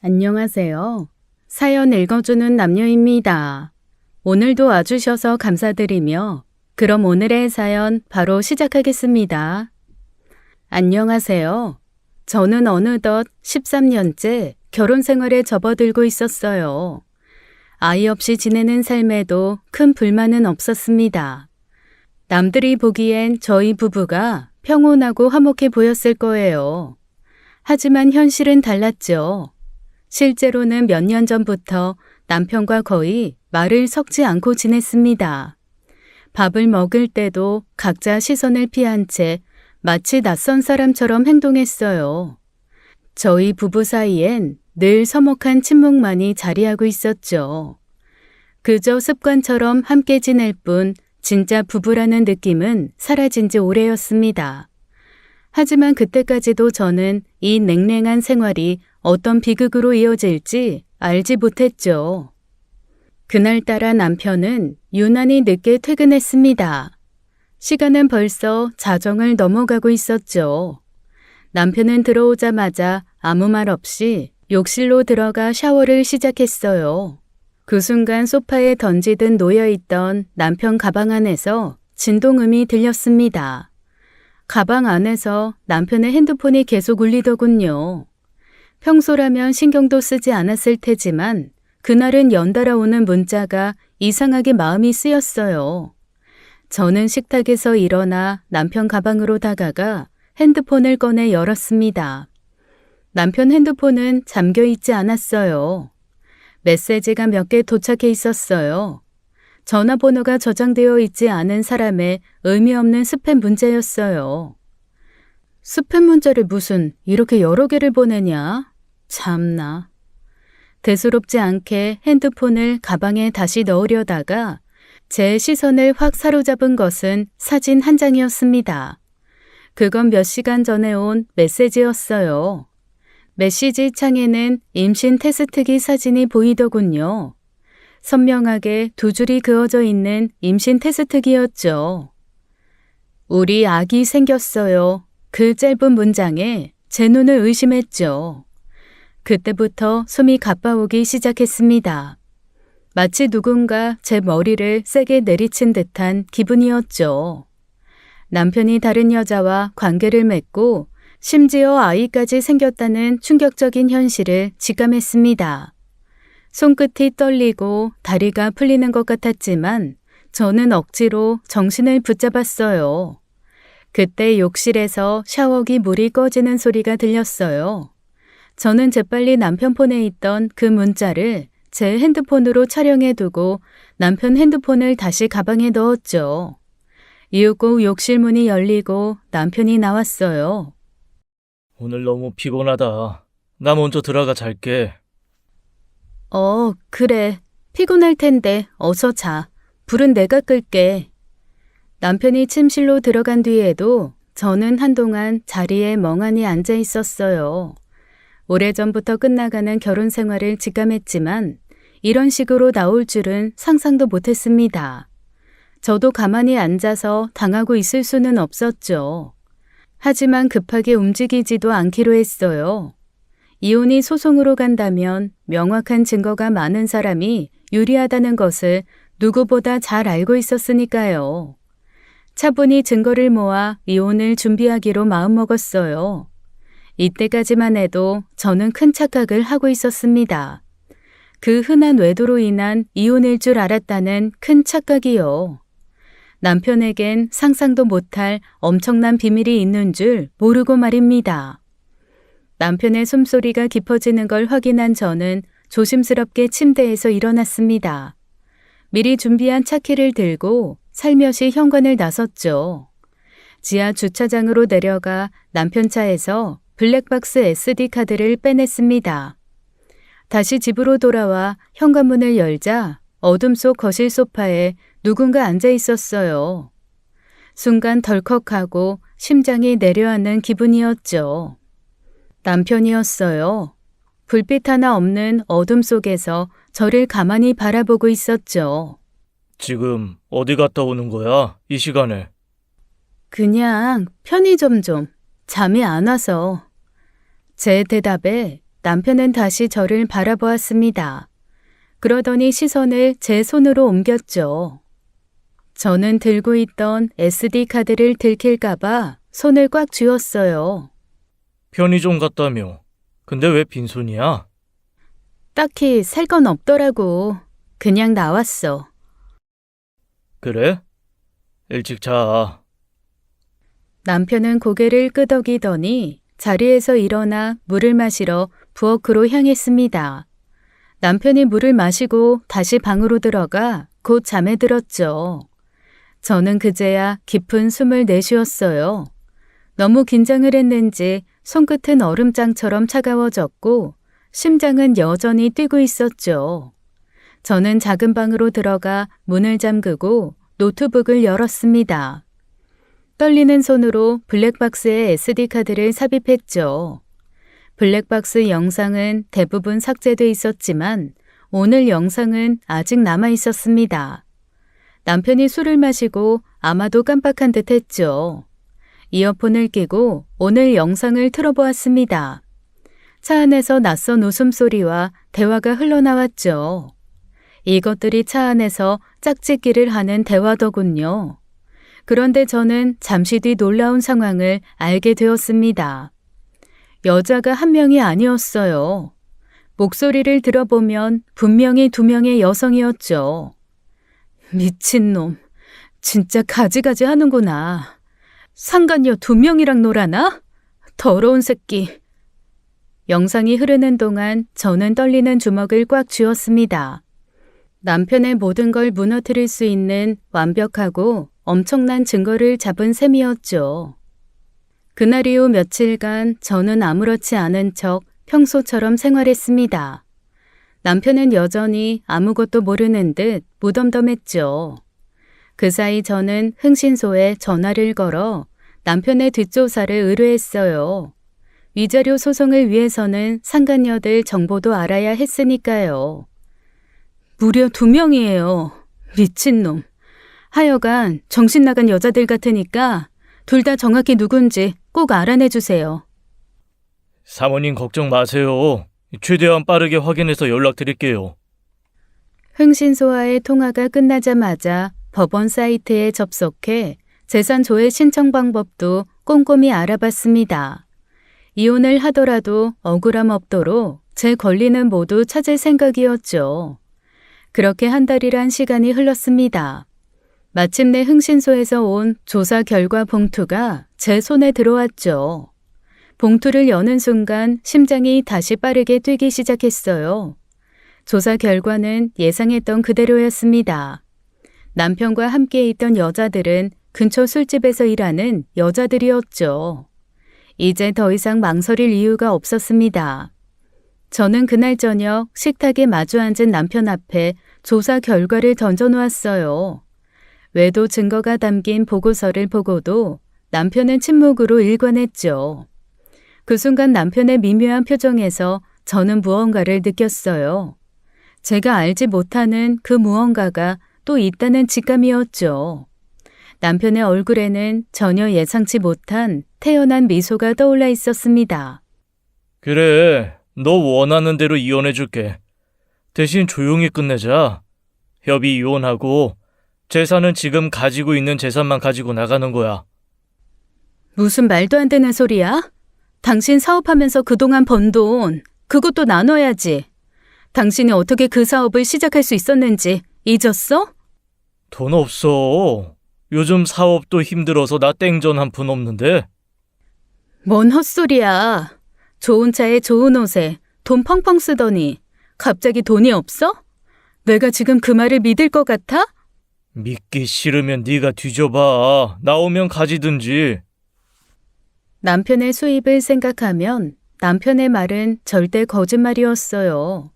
안녕하세요. 사연 읽어주는 남녀입니다. 오늘도 와주셔서 감사드리며 그럼 오늘의 사연 바로 시작하겠습니다. 안녕하세요. 저는 어느덧 13년째 결혼 생활에 접어들고 있었어요. 아이 없이 지내는 삶에도 큰 불만은 없었습니다. 남들이 보기엔 저희 부부가 평온하고 화목해 보였을 거예요. 하지만 현실은 달랐죠. 실제로는 몇 년 전부터 남편과 거의 말을 섞지 않고 지냈습니다. 밥을 먹을 때도 각자 시선을 피한 채 마치 낯선 사람처럼 행동했어요. 저희 부부 사이엔 늘 서먹한 침묵만이 자리하고 있었죠. 그저 습관처럼 함께 지낼 뿐 진짜 부부라는 느낌은 사라진 지 오래였습니다. 하지만 그때까지도 저는 이 냉랭한 생활이 어떤 비극으로 이어질지 알지 못했죠. 그날따라 남편은 유난히 늦게 퇴근했습니다. 시간은 벌써 자정을 넘어가고 있었죠. 남편은 들어오자마자 아무 말 없이 욕실로 들어가 샤워를 시작했어요. 그 순간 소파에 던지듯 놓여있던 남편 가방 안에서 진동음이 들렸습니다. 가방 안에서 남편의 핸드폰이 계속 울리더군요. 평소라면 신경도 쓰지 않았을 테지만 그날은 연달아 오는 문자가 이상하게 마음이 쓰였어요. 저는 식탁에서 일어나 남편 가방으로 다가가 핸드폰을 꺼내 열었습니다. 남편 핸드폰은 잠겨 있지 않았어요. 메시지가 몇 개 도착해 있었어요. 전화번호가 저장되어 있지 않은 사람의 의미 없는 스팸 문자였어요. 스팸 문자를 무슨 이렇게 여러 개를 보내냐? 참나. 대수롭지 않게 핸드폰을 가방에 다시 넣으려다가 제 시선을 확 사로잡은 것은 사진 한 장이었습니다. 그건 몇 시간 전에 온 메시지였어요. 메시지 창에는 임신 테스트기 사진이 보이더군요. 선명하게 두 줄이 그어져 있는 임신 테스트기였죠. 우리 아기 생겼어요. 그 짧은 문장에 제 눈을 의심했죠. 그때부터 숨이 가빠오기 시작했습니다. 마치 누군가 제 머리를 세게 내리친 듯한 기분이었죠. 남편이 다른 여자와 관계를 맺고 심지어 아이까지 생겼다는 충격적인 현실을 직감했습니다. 손끝이 떨리고 다리가 풀리는 것 같았지만 저는 억지로 정신을 붙잡았어요. 그때 욕실에서 샤워기 물이 꺼지는 소리가 들렸어요. 저는 재빨리 남편 폰에 있던 그 문자를 제 핸드폰으로 촬영해두고 남편 핸드폰을 다시 가방에 넣었죠. 이윽고 욕실 문이 열리고 남편이 나왔어요. 오늘 너무 피곤하다. 나 먼저 들어가 잘게. 그래. 피곤할 텐데 어서 자. 불은 내가 끌게. 남편이 침실로 들어간 뒤에도 저는 한동안 자리에 멍하니 앉아 있었어요. 오래전부터 끝나가는 결혼 생활을 직감했지만 이런 식으로 나올 줄은 상상도 못했습니다. 저도 가만히 앉아서 당하고 있을 수는 없었죠. 하지만 급하게 움직이지도 않기로 했어요. 이혼이 소송으로 간다면 명확한 증거가 많은 사람이 유리하다는 것을 누구보다 잘 알고 있었으니까요. 차분히 증거를 모아 이혼을 준비하기로 마음먹었어요. 이때까지만 해도 저는 큰 착각을 하고 있었습니다. 그 흔한 외도로 인한 이혼일 줄 알았다는 큰 착각이요. 남편에겐 상상도 못할 엄청난 비밀이 있는 줄 모르고 말입니다. 남편의 숨소리가 깊어지는 걸 확인한 저는 조심스럽게 침대에서 일어났습니다. 미리 준비한 차키를 들고 살며시 현관을 나섰죠. 지하 주차장으로 내려가 남편 차에서 블랙박스 SD카드를 빼냈습니다. 다시 집으로 돌아와 현관문을 열자 어둠 속 거실 소파에 누군가 앉아 있었어요. 순간 덜컥하고 심장이 내려앉는 기분이었죠. 남편이었어요. 불빛 하나 없는 어둠 속에서 저를 가만히 바라보고 있었죠. 지금 어디 갔다 오는 거야? 이 시간에. 그냥 편의점 좀. 잠이 안 와서. 제 대답에 남편은 다시 저를 바라보았습니다. 그러더니 시선을 제 손으로 옮겼죠. 저는 들고 있던 SD카드를 들킬까봐 손을 꽉 쥐었어요. 편의점 갔다며. 근데 왜 빈손이야? 딱히 살 건 없더라고. 그냥 나왔어. 그래? 일찍 자. 남편은 고개를 끄덕이더니 자리에서 일어나 물을 마시러 부엌으로 향했습니다. 남편이 물을 마시고 다시 방으로 들어가 곧 잠에 들었죠. 저는 그제야 깊은 숨을 내쉬었어요. 너무 긴장을 했는지 손끝은 얼음장처럼 차가워졌고 심장은 여전히 뛰고 있었죠. 저는 작은 방으로 들어가 문을 잠그고 노트북을 열었습니다. 떨리는 손으로 블랙박스에 SD카드를 삽입했죠. 블랙박스 영상은 대부분 삭제돼 있었지만 오늘 영상은 아직 남아 있었습니다. 남편이 술을 마시고 아마도 깜빡한 듯 했죠. 이어폰을 끼고 오늘 영상을 틀어보았습니다. 차 안에서 낯선 웃음소리와 대화가 흘러나왔죠. 이것들이 차 안에서 짝짓기를 하는 대화더군요. 그런데 저는 잠시 뒤 놀라운 상황을 알게 되었습니다. 여자가 한 명이 아니었어요. 목소리를 들어보면 분명히 두 명의 여성이었죠. 미친놈, 진짜 가지가지 하는구나. 상간녀 두 명이랑 놀아나? 더러운 새끼. 영상이 흐르는 동안 저는 떨리는 주먹을 꽉 쥐었습니다. 남편의 모든 걸 무너뜨릴 수 있는 완벽하고 엄청난 증거를 잡은 셈이었죠. 그날 이후 며칠간 저는 아무렇지 않은 척 평소처럼 생활했습니다. 남편은 여전히 아무것도 모르는 듯 무덤덤했죠. 그 사이 저는 흥신소에 전화를 걸어 남편의 뒷조사를 의뢰했어요. 위자료 소송을 위해서는 상간녀들 정보도 알아야 했으니까요. 무려 2명이에요. 미친놈. 하여간 정신 나간 여자들 같으니까 둘 다 정확히 누군지 꼭 알아내주세요. 사모님 걱정 마세요. 최대한 빠르게 확인해서 연락드릴게요. 흥신소와의 통화가 끝나자마자 법원 사이트에 접속해 재산 조회 신청 방법도 꼼꼼히 알아봤습니다. 이혼을 하더라도 억울함 없도록 제 권리는 모두 찾을 생각이었죠. 그렇게 한 달이란 시간이 흘렀습니다. 마침내 흥신소에서 온 조사 결과 봉투가 제 손에 들어왔죠. 봉투를 여는 순간 심장이 다시 빠르게 뛰기 시작했어요. 조사 결과는 예상했던 그대로였습니다. 남편과 함께 있던 여자들은 근처 술집에서 일하는 여자들이었죠. 이제 더 이상 망설일 이유가 없었습니다. 저는 그날 저녁 식탁에 마주 앉은 남편 앞에 조사 결과를 던져놓았어요. 외도 증거가 담긴 보고서를 보고도 남편은 침묵으로 일관했죠. 그 순간 남편의 미묘한 표정에서 저는 무언가를 느꼈어요. 제가 알지 못하는 그 무언가가 또 있다는 직감이었죠. 남편의 얼굴에는 전혀 예상치 못한 태연한 미소가 떠올라 있었습니다. 그래, 너 원하는 대로 이혼해줄게. 대신 조용히 끝내자. 협의 이혼하고 재산은 지금 가지고 있는 재산만 가지고 나가는 거야. 무슨 말도 안 되는 소리야? 당신 사업하면서 그동안 번 돈, 그것도 나눠야지. 당신이 어떻게 그 사업을 시작할 수 있었는지 잊었어? 돈 없어. 요즘 사업도 힘들어서 나 땡전 한 푼 없는데. 뭔 헛소리야. 좋은 차에 좋은 옷에 돈 펑펑 쓰더니 갑자기 돈이 없어? 내가 지금 그 말을 믿을 것 같아? 믿기 싫으면 네가 뒤져봐. 나오면 가지든지. 남편의 수입을 생각하면 남편의 말은 절대 거짓말이었어요.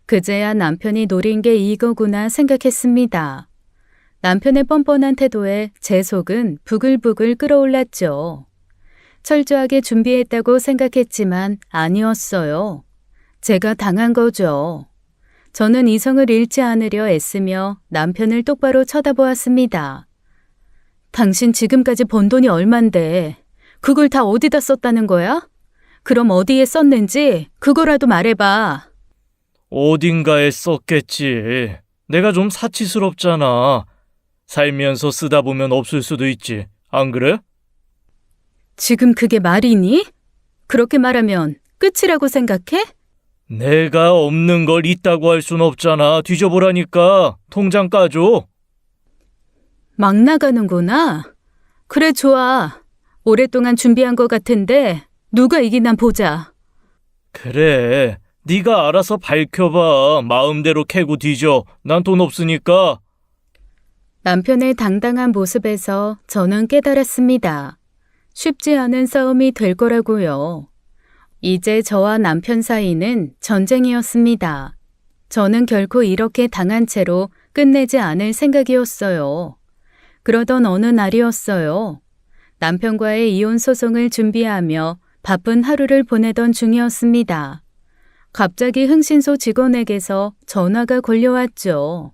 그제야 남편이 노린 게 이거구나 생각했습니다. 남편의 뻔뻔한 태도에 제 속은 부글부글 끓어올랐죠. 철저하게 준비했다고 생각했지만 아니었어요. 제가 당한 거죠. 저는 이성을 잃지 않으려 애쓰며 남편을 똑바로 쳐다보았습니다. 당신 지금까지 번 돈이 얼만데 그걸 다 어디다 썼다는 거야? 그럼 어디에 썼는지 그거라도 말해봐. 어딘가에 썼겠지. 내가 좀 사치스럽잖아. 살면서 쓰다 보면 없을 수도 있지. 안 그래? 지금 그게 말이니? 그렇게 말하면 끝이라고 생각해? 내가 없는 걸 있다고 할 순 없잖아. 뒤져보라니까. 통장 까줘. 막 나가는구나. 그래, 좋아. 오랫동안 준비한 것 같은데 누가 이기나 보자. 그래. 네가 알아서 밝혀봐. 마음대로 캐고 뒤져. 난 돈 없으니까. 남편의 당당한 모습에서 저는 깨달았습니다. 쉽지 않은 싸움이 될 거라고요. 이제 저와 남편 사이는 전쟁이었습니다. 저는 결코 이렇게 당한 채로 끝내지 않을 생각이었어요. 그러던 어느 날이었어요. 남편과의 이혼 소송을 준비하며 바쁜 하루를 보내던 중이었습니다. 갑자기 흥신소 직원에게서 전화가 걸려왔죠.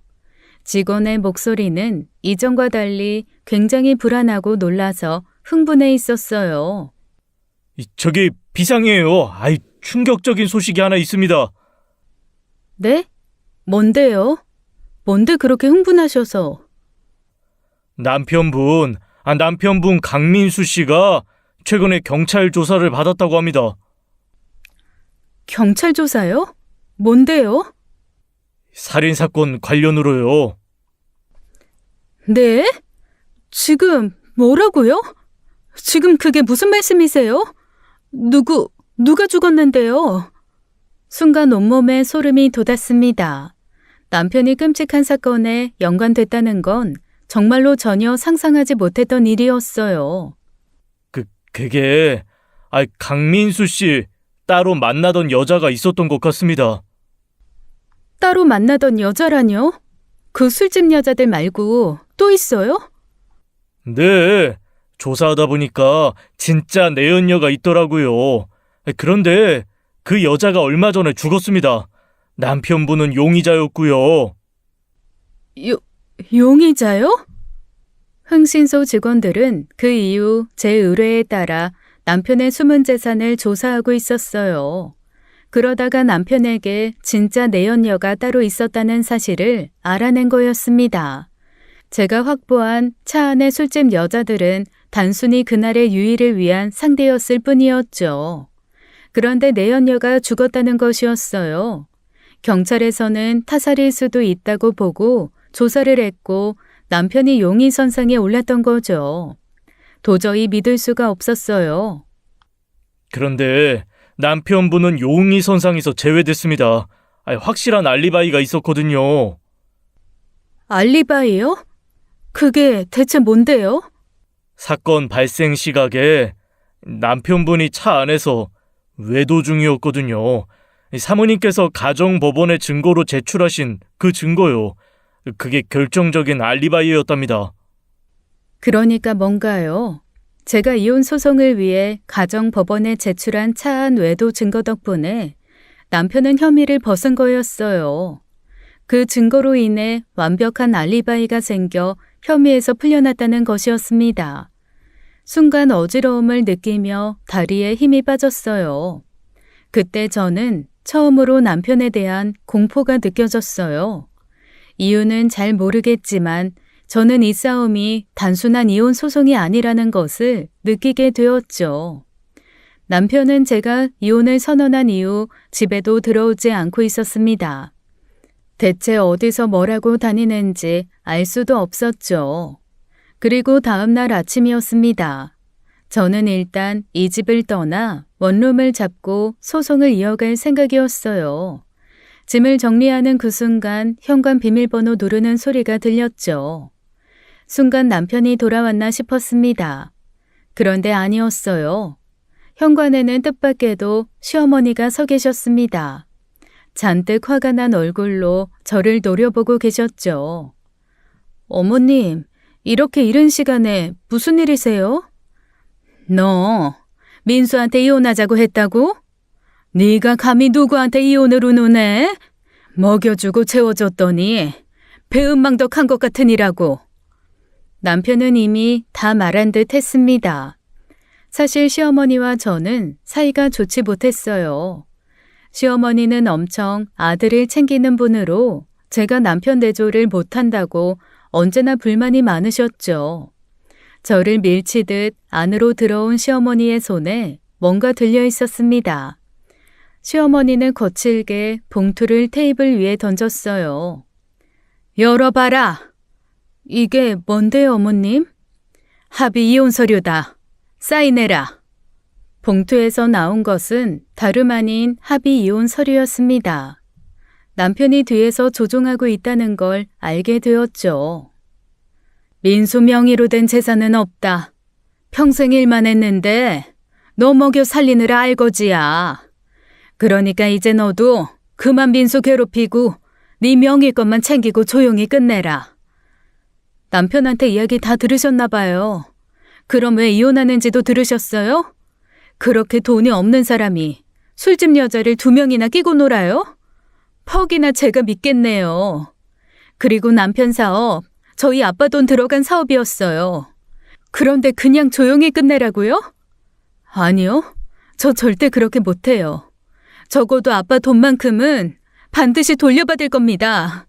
직원의 목소리는 이전과 달리 굉장히 불안하고 놀라서 흥분해 있었어요. 저기 비상이에요. 충격적인 소식이 하나 있습니다. 네? 뭔데요? 뭔데 그렇게 흥분하셔서? 남편분 강민수 씨가 최근에 경찰 조사를 받았다고 합니다. 경찰 조사요? 뭔데요? 살인사건 관련으로요. 네? 지금 뭐라고요? 지금 그게 무슨 말씀이세요? 누가 죽었는데요? 순간 온몸에 소름이 돋았습니다. 남편이 끔찍한 사건에 연관됐다는 건 정말로 전혀 상상하지 못했던 일이었어요. 그게 강민수 씨 따로 만나던 여자가 있었던 것 같습니다. 따로 만나던 여자라뇨? 그 술집 여자들 말고 또 있어요? 네, 조사하다 보니까 진짜 내연녀가 있더라고요. 그런데 그 여자가 얼마 전에 죽었습니다. 남편분은 용의자였고요. 용의자요? 흥신소 직원들은 그 이후 제 의뢰에 따라 남편의 숨은 재산을 조사하고 있었어요. 그러다가 남편에게 진짜 내연녀가 따로 있었다는 사실을 알아낸 거였습니다. 제가 확보한 차 안의 술집 여자들은 단순히 그날의 유의를 위한 상대였을 뿐이었죠. 그런데 내연녀가 죽었다는 것이었어요. 경찰에서는 타살일 수도 있다고 보고 조사를 했고 남편이 용의선상에 올랐던 거죠. 도저히 믿을 수가 없었어요. 그런데 남편분은 용의선상에서 제외됐습니다. 확실한 알리바이가 있었거든요. 알리바이요? 그게 대체 뭔데요? 사건 발생 시각에 남편분이 차 안에서 외도 중이었거든요. 사모님께서 가정법원에 증거로 제출하신 그 증거요. 그게 결정적인 알리바이였답니다. 그러니까 뭔가요? 제가 이혼 소송을 위해 가정법원에 제출한 차 안 외도 증거 덕분에 남편은 혐의를 벗은 거였어요. 그 증거로 인해 완벽한 알리바이가 생겨 혐의에서 풀려났다는 것이었습니다. 순간 어지러움을 느끼며 다리에 힘이 빠졌어요. 그때 저는 처음으로 남편에 대한 공포가 느껴졌어요. 이유는 잘 모르겠지만 저는 이 싸움이 단순한 이혼 소송이 아니라는 것을 느끼게 되었죠. 남편은 제가 이혼을 선언한 이후 집에도 들어오지 않고 있었습니다. 대체 어디서 뭐라고 다니는지 알 수도 없었죠. 그리고 다음 날 아침이었습니다. 저는 일단 이 집을 떠나 원룸을 잡고 소송을 이어갈 생각이었어요. 짐을 정리하는 그 순간 현관 비밀번호 누르는 소리가 들렸죠. 순간 남편이 돌아왔나 싶었습니다. 그런데 아니었어요. 현관에는 뜻밖에도 시어머니가 서 계셨습니다. 잔뜩 화가 난 얼굴로 저를 노려보고 계셨죠. 어머님, 이렇게 이른 시간에 무슨 일이세요? 너 민수한테 이혼하자고 했다고? 네가 감히 누구한테 이혼을 운운해? 먹여주고 채워줬더니 배은망덕한 것 같으니라고. 남편은 이미 다 말한 듯 했습니다. 사실 시어머니와 저는 사이가 좋지 못했어요. 시어머니는 엄청 아들을 챙기는 분으로 제가 남편 내조를 못한다고 언제나 불만이 많으셨죠. 저를 밀치듯 안으로 들어온 시어머니의 손에 뭔가 들려 있었습니다. 시어머니는 거칠게 봉투를 테이블 위에 던졌어요. 열어봐라. 이게 뭔데요, 어머님? 합의 이혼 서류다. 사인해라. 봉투에서 나온 것은 다름 아닌 합의 이혼 서류였습니다. 남편이 뒤에서 조종하고 있다는 걸 알게 되었죠. 민수 명의로 된 재산은 없다. 평생 일만 했는데 너 먹여 살리느라 알거지야. 그러니까 이제 너도 그만 민수 괴롭히고 네 명의 것만 챙기고 조용히 끝내라. 남편한테 이야기 다 들으셨나 봐요. 그럼 왜 이혼하는지도 들으셨어요? 그렇게 돈이 없는 사람이 술집 여자를 2명이나 끼고 놀아요? 퍽이나 제가 믿겠네요. 그리고 남편 사업, 저희 아빠 돈 들어간 사업이었어요. 그런데 그냥 조용히 끝내라고요? 아니요. 저 절대 그렇게 못해요. 적어도 아빠 돈만큼은 반드시 돌려받을 겁니다.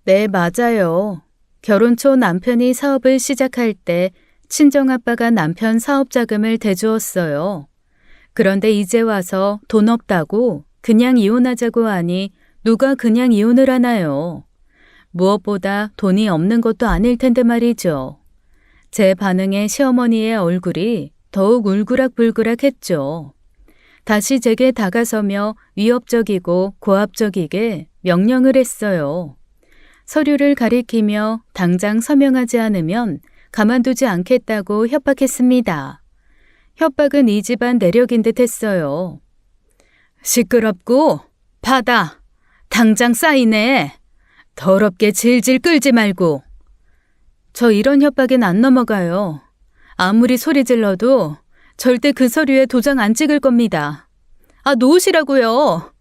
네, 맞아요. 결혼 초 남편이 사업을 시작할 때 친정아빠가 남편 사업 자금을 대주었어요. 그런데 이제 와서 돈 없다고 그냥 이혼하자고 하니 누가 그냥 이혼을 하나요? 무엇보다 돈이 없는 것도 아닐 텐데 말이죠. 제 반응에 시어머니의 얼굴이 더욱 울그락불그락했죠. 다시 제게 다가서며 위협적이고 고압적이게 명령을 했어요. 서류를 가리키며 당장 서명하지 않으면 가만두지 않겠다고 협박했습니다. 협박은 이 집안 내력인 듯 했어요. 시끄럽고 받아. 당장 사인해. 더럽게 질질 끌지 말고. 저 이런 협박엔 안 넘어가요. 아무리 소리 질러도 절대 그 서류에 도장 안 찍을 겁니다. 아, 놓으시라고요.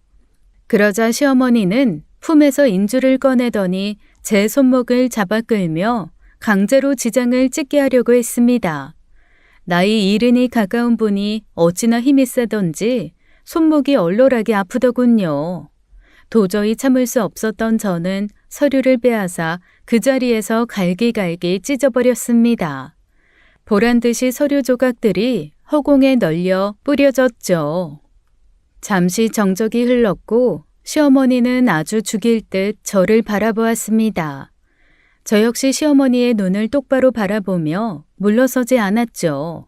그러자 시어머니는 품에서 인주를 꺼내더니 제 손목을 잡아 끌며 강제로 지장을 찍게 하려고 했습니다. 나이 70이 가까운 분이 어찌나 힘이 세던지 손목이 얼얼하게 아프더군요. 도저히 참을 수 없었던 저는 서류를 빼앗아 그 자리에서 갈기갈기 찢어버렸습니다. 보란듯이 서류 조각들이 허공에 널려 뿌려졌죠. 잠시 정적이 흘렀고 시어머니는 아주 죽일 듯 저를 바라보았습니다. 저 역시 시어머니의 눈을 똑바로 바라보며 물러서지 않았죠.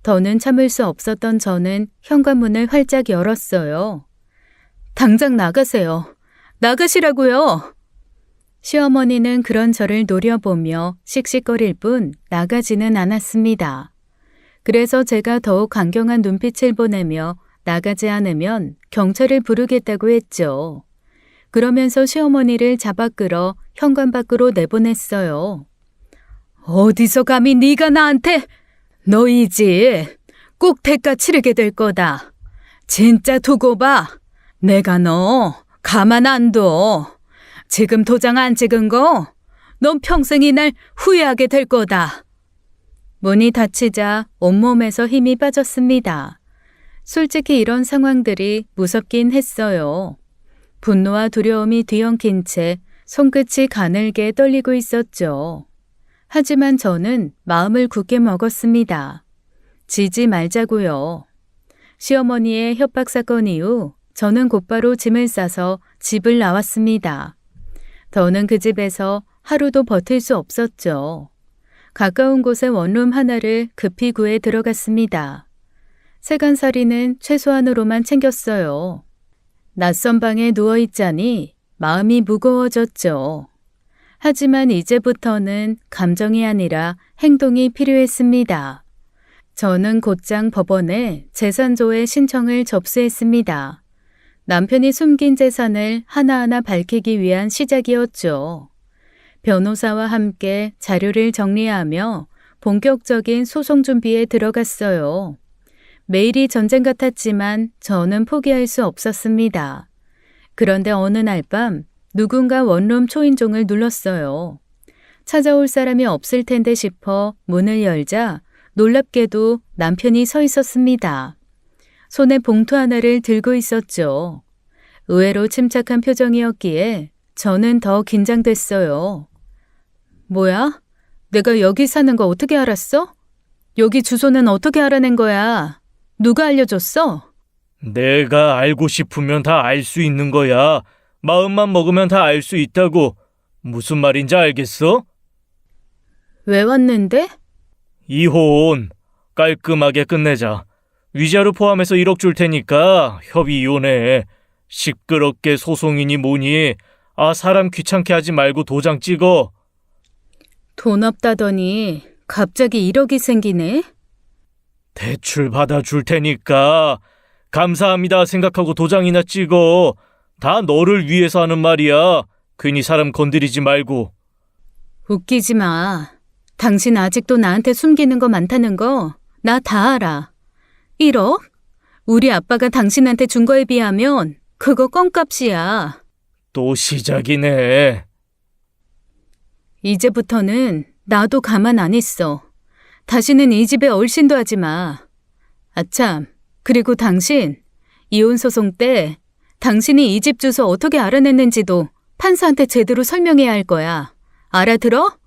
더는 참을 수 없었던 저는 현관문을 활짝 열었어요. 당장 나가세요. 나가시라고요. 시어머니는 그런 저를 노려보며 씩씩거릴 뿐 나가지는 않았습니다. 그래서 제가 더욱 강경한 눈빛을 보내며 나가지 않으면 경찰을 부르겠다고 했죠. 그러면서 시어머니를 잡아 끌어 현관 밖으로 내보냈어요. 어디서 감히 네가 나한테? 너희지. 꼭 대가 치르게 될 거다. 진짜 두고 봐. 내가 너 가만 안 둬. 지금 도장 안 찍은 거 넌 평생 이날 후회하게 될 거다. 문이 닫히자 온몸에서 힘이 빠졌습니다. 솔직히 이런 상황들이 무섭긴 했어요. 분노와 두려움이 뒤엉킨 채 손끝이 가늘게 떨리고 있었죠. 하지만 저는 마음을 굳게 먹었습니다. 지지 말자고요. 시어머니의 협박 사건 이후 저는 곧바로 짐을 싸서 집을 나왔습니다. 더는 그 집에서 하루도 버틸 수 없었죠. 가까운 곳에 원룸 하나를 급히 구해 들어갔습니다. 세간살이는 최소한으로만 챙겼어요. 낯선 방에 누워있자니 마음이 무거워졌죠. 하지만 이제부터는 감정이 아니라 행동이 필요했습니다. 저는 곧장 법원에 재산조회 신청을 접수했습니다. 남편이 숨긴 재산을 하나하나 밝히기 위한 시작이었죠. 변호사와 함께 자료를 정리하며 본격적인 소송 준비에 들어갔어요. 매일이 전쟁 같았지만 저는 포기할 수 없었습니다. 그런데 어느 날 밤 누군가 원룸 초인종을 눌렀어요. 찾아올 사람이 없을 텐데 싶어 문을 열자 놀랍게도 남편이 서 있었습니다. 손에 봉투 하나를 들고 있었죠. 의외로 침착한 표정이었기에 저는 더 긴장됐어요. 뭐야? 내가 여기 사는 거 어떻게 알았어? 여기 주소는 어떻게 알아낸 거야? 누가 알려줬어? 내가 알고 싶으면 다 알 수 있는 거야. 마음만 먹으면 다 알 수 있다고. 무슨 말인지 알겠어? 왜 왔는데? 이혼. 깔끔하게 끝내자. 위자료 포함해서 1억 줄 테니까 협의 이혼해. 시끄럽게 소송이니 뭐니. 사람 귀찮게 하지 말고 도장 찍어. 돈 없다더니 갑자기 1억이 생기네? 대출 받아줄 테니까 감사합니다 생각하고 도장이나 찍어. 다 너를 위해서 하는 말이야. 괜히 사람 건드리지 말고. 웃기지 마. 당신 아직도 나한테 숨기는 거 많다는 거 나 다 알아. 1억? 우리 아빠가 당신한테 준 거에 비하면 그거 껌값이야. 또 시작이네. 이제부터는 나도 가만 안 있어. 다시는 이 집에 얼씬도 하지 마. 아참, 그리고 당신, 이혼소송 때 당신이 이 집 주소 어떻게 알아냈는지도 판사한테 제대로 설명해야 할 거야. 알아들어?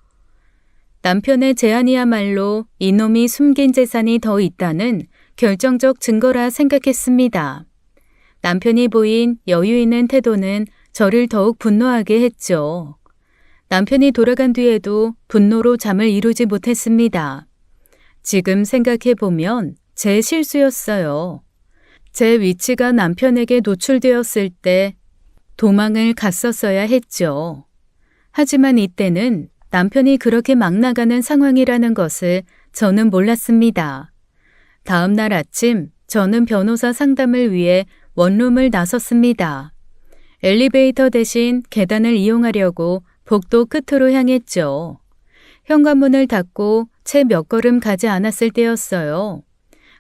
남편의 제안이야말로 이놈이 숨긴 재산이 더 있다는 결정적 증거라 생각했습니다. 남편이 보인 여유 있는 태도는 저를 더욱 분노하게 했죠. 남편이 돌아간 뒤에도 분노로 잠을 이루지 못했습니다. 지금 생각해보면 제 실수였어요. 제 위치가 남편에게 노출되었을 때 도망을 갔었어야 했죠. 하지만 이때는 남편이 그렇게 막 나가는 상황이라는 것을 저는 몰랐습니다. 다음 날 아침 저는 변호사 상담을 위해 원룸을 나섰습니다. 엘리베이터 대신 계단을 이용하려고 복도 끝으로 향했죠. 현관문을 닫고 채 몇 걸음 가지 않았을 때였어요.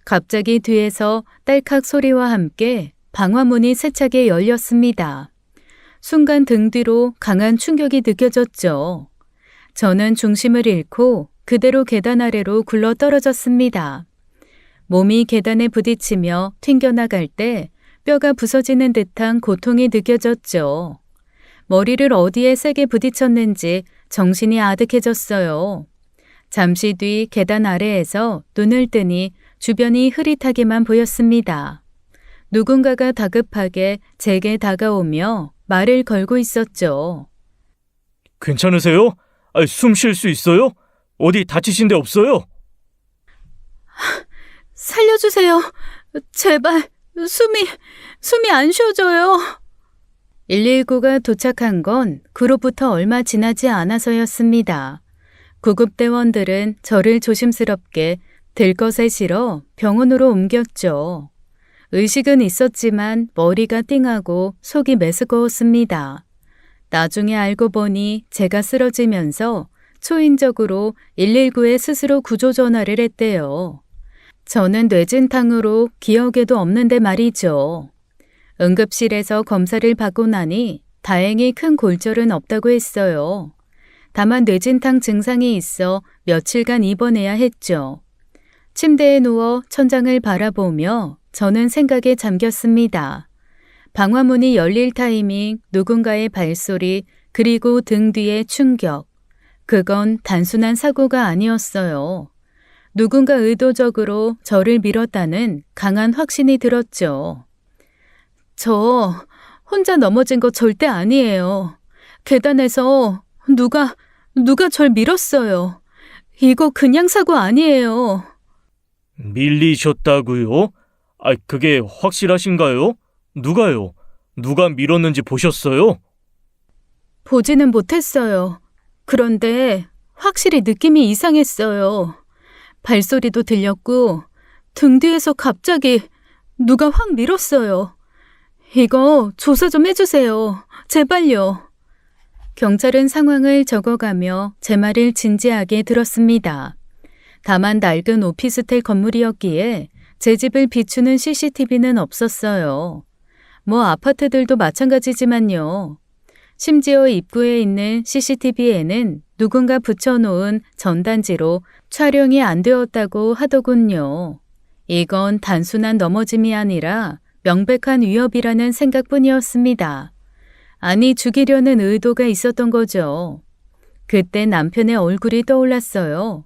갑자기 뒤에서 딸칵 소리와 함께 방화문이 세차게 열렸습니다. 순간 등 뒤로 강한 충격이 느껴졌죠. 저는 중심을 잃고 그대로 계단 아래로 굴러 떨어졌습니다. 몸이 계단에 부딪히며 튕겨나갈 때 뼈가 부서지는 듯한 고통이 느껴졌죠. 머리를 어디에 세게 부딪혔는지 정신이 아득해졌어요. 잠시 뒤 계단 아래에서 눈을 뜨니 주변이 흐릿하게만 보였습니다. 누군가가 다급하게 제게 다가오며 말을 걸고 있었죠. 괜찮으세요? 숨 쉴 수 있어요? 어디 다치신 데 없어요? 살려주세요. 제발 숨이 안 쉬어져요. 119가 도착한 건 그로부터 얼마 지나지 않아서였습니다. 구급대원들은 저를 조심스럽게 들것에 실어 병원으로 옮겼죠. 의식은 있었지만 머리가 띵하고 속이 메스꺼웠습니다. 나중에 알고 보니 제가 쓰러지면서 초인적으로 119에 스스로 구조 전화를 했대요. 저는 뇌진탕으로 기억에도 없는데 말이죠. 응급실에서 검사를 받고 나니 다행히 큰 골절은 없다고 했어요. 다만 뇌진탕 증상이 있어 며칠간 입원해야 했죠. 침대에 누워 천장을 바라보며 저는 생각에 잠겼습니다. 방화문이 열릴 타이밍, 누군가의 발소리, 그리고 등 뒤의 충격. 그건 단순한 사고가 아니었어요. 누군가 의도적으로 저를 밀었다는 강한 확신이 들었죠. 저 혼자 넘어진 거 절대 아니에요. 계단에서 누가 절 밀었어요. 이거 그냥 사고 아니에요. 밀리셨다고요? 그게 확실하신가요? 누가요? 누가 밀었는지 보셨어요? 보지는 못했어요. 그런데 확실히 느낌이 이상했어요. 발소리도 들렸고 등 뒤에서 갑자기 누가 확 밀었어요. 이거 조사 좀 해주세요. 제발요. 경찰은 상황을 적어가며 제 말을 진지하게 들었습니다. 다만 낡은 오피스텔 건물이었기에 제 집을 비추는 CCTV는 없었어요. 뭐 아파트들도 마찬가지지만요. 심지어 입구에 있는 CCTV에는 누군가 붙여놓은 전단지로 촬영이 안 되었다고 하더군요. 이건 단순한 넘어짐이 아니라 명백한 위협이라는 생각뿐이었습니다. 아니, 죽이려는 의도가 있었던 거죠. 그때 남편의 얼굴이 떠올랐어요.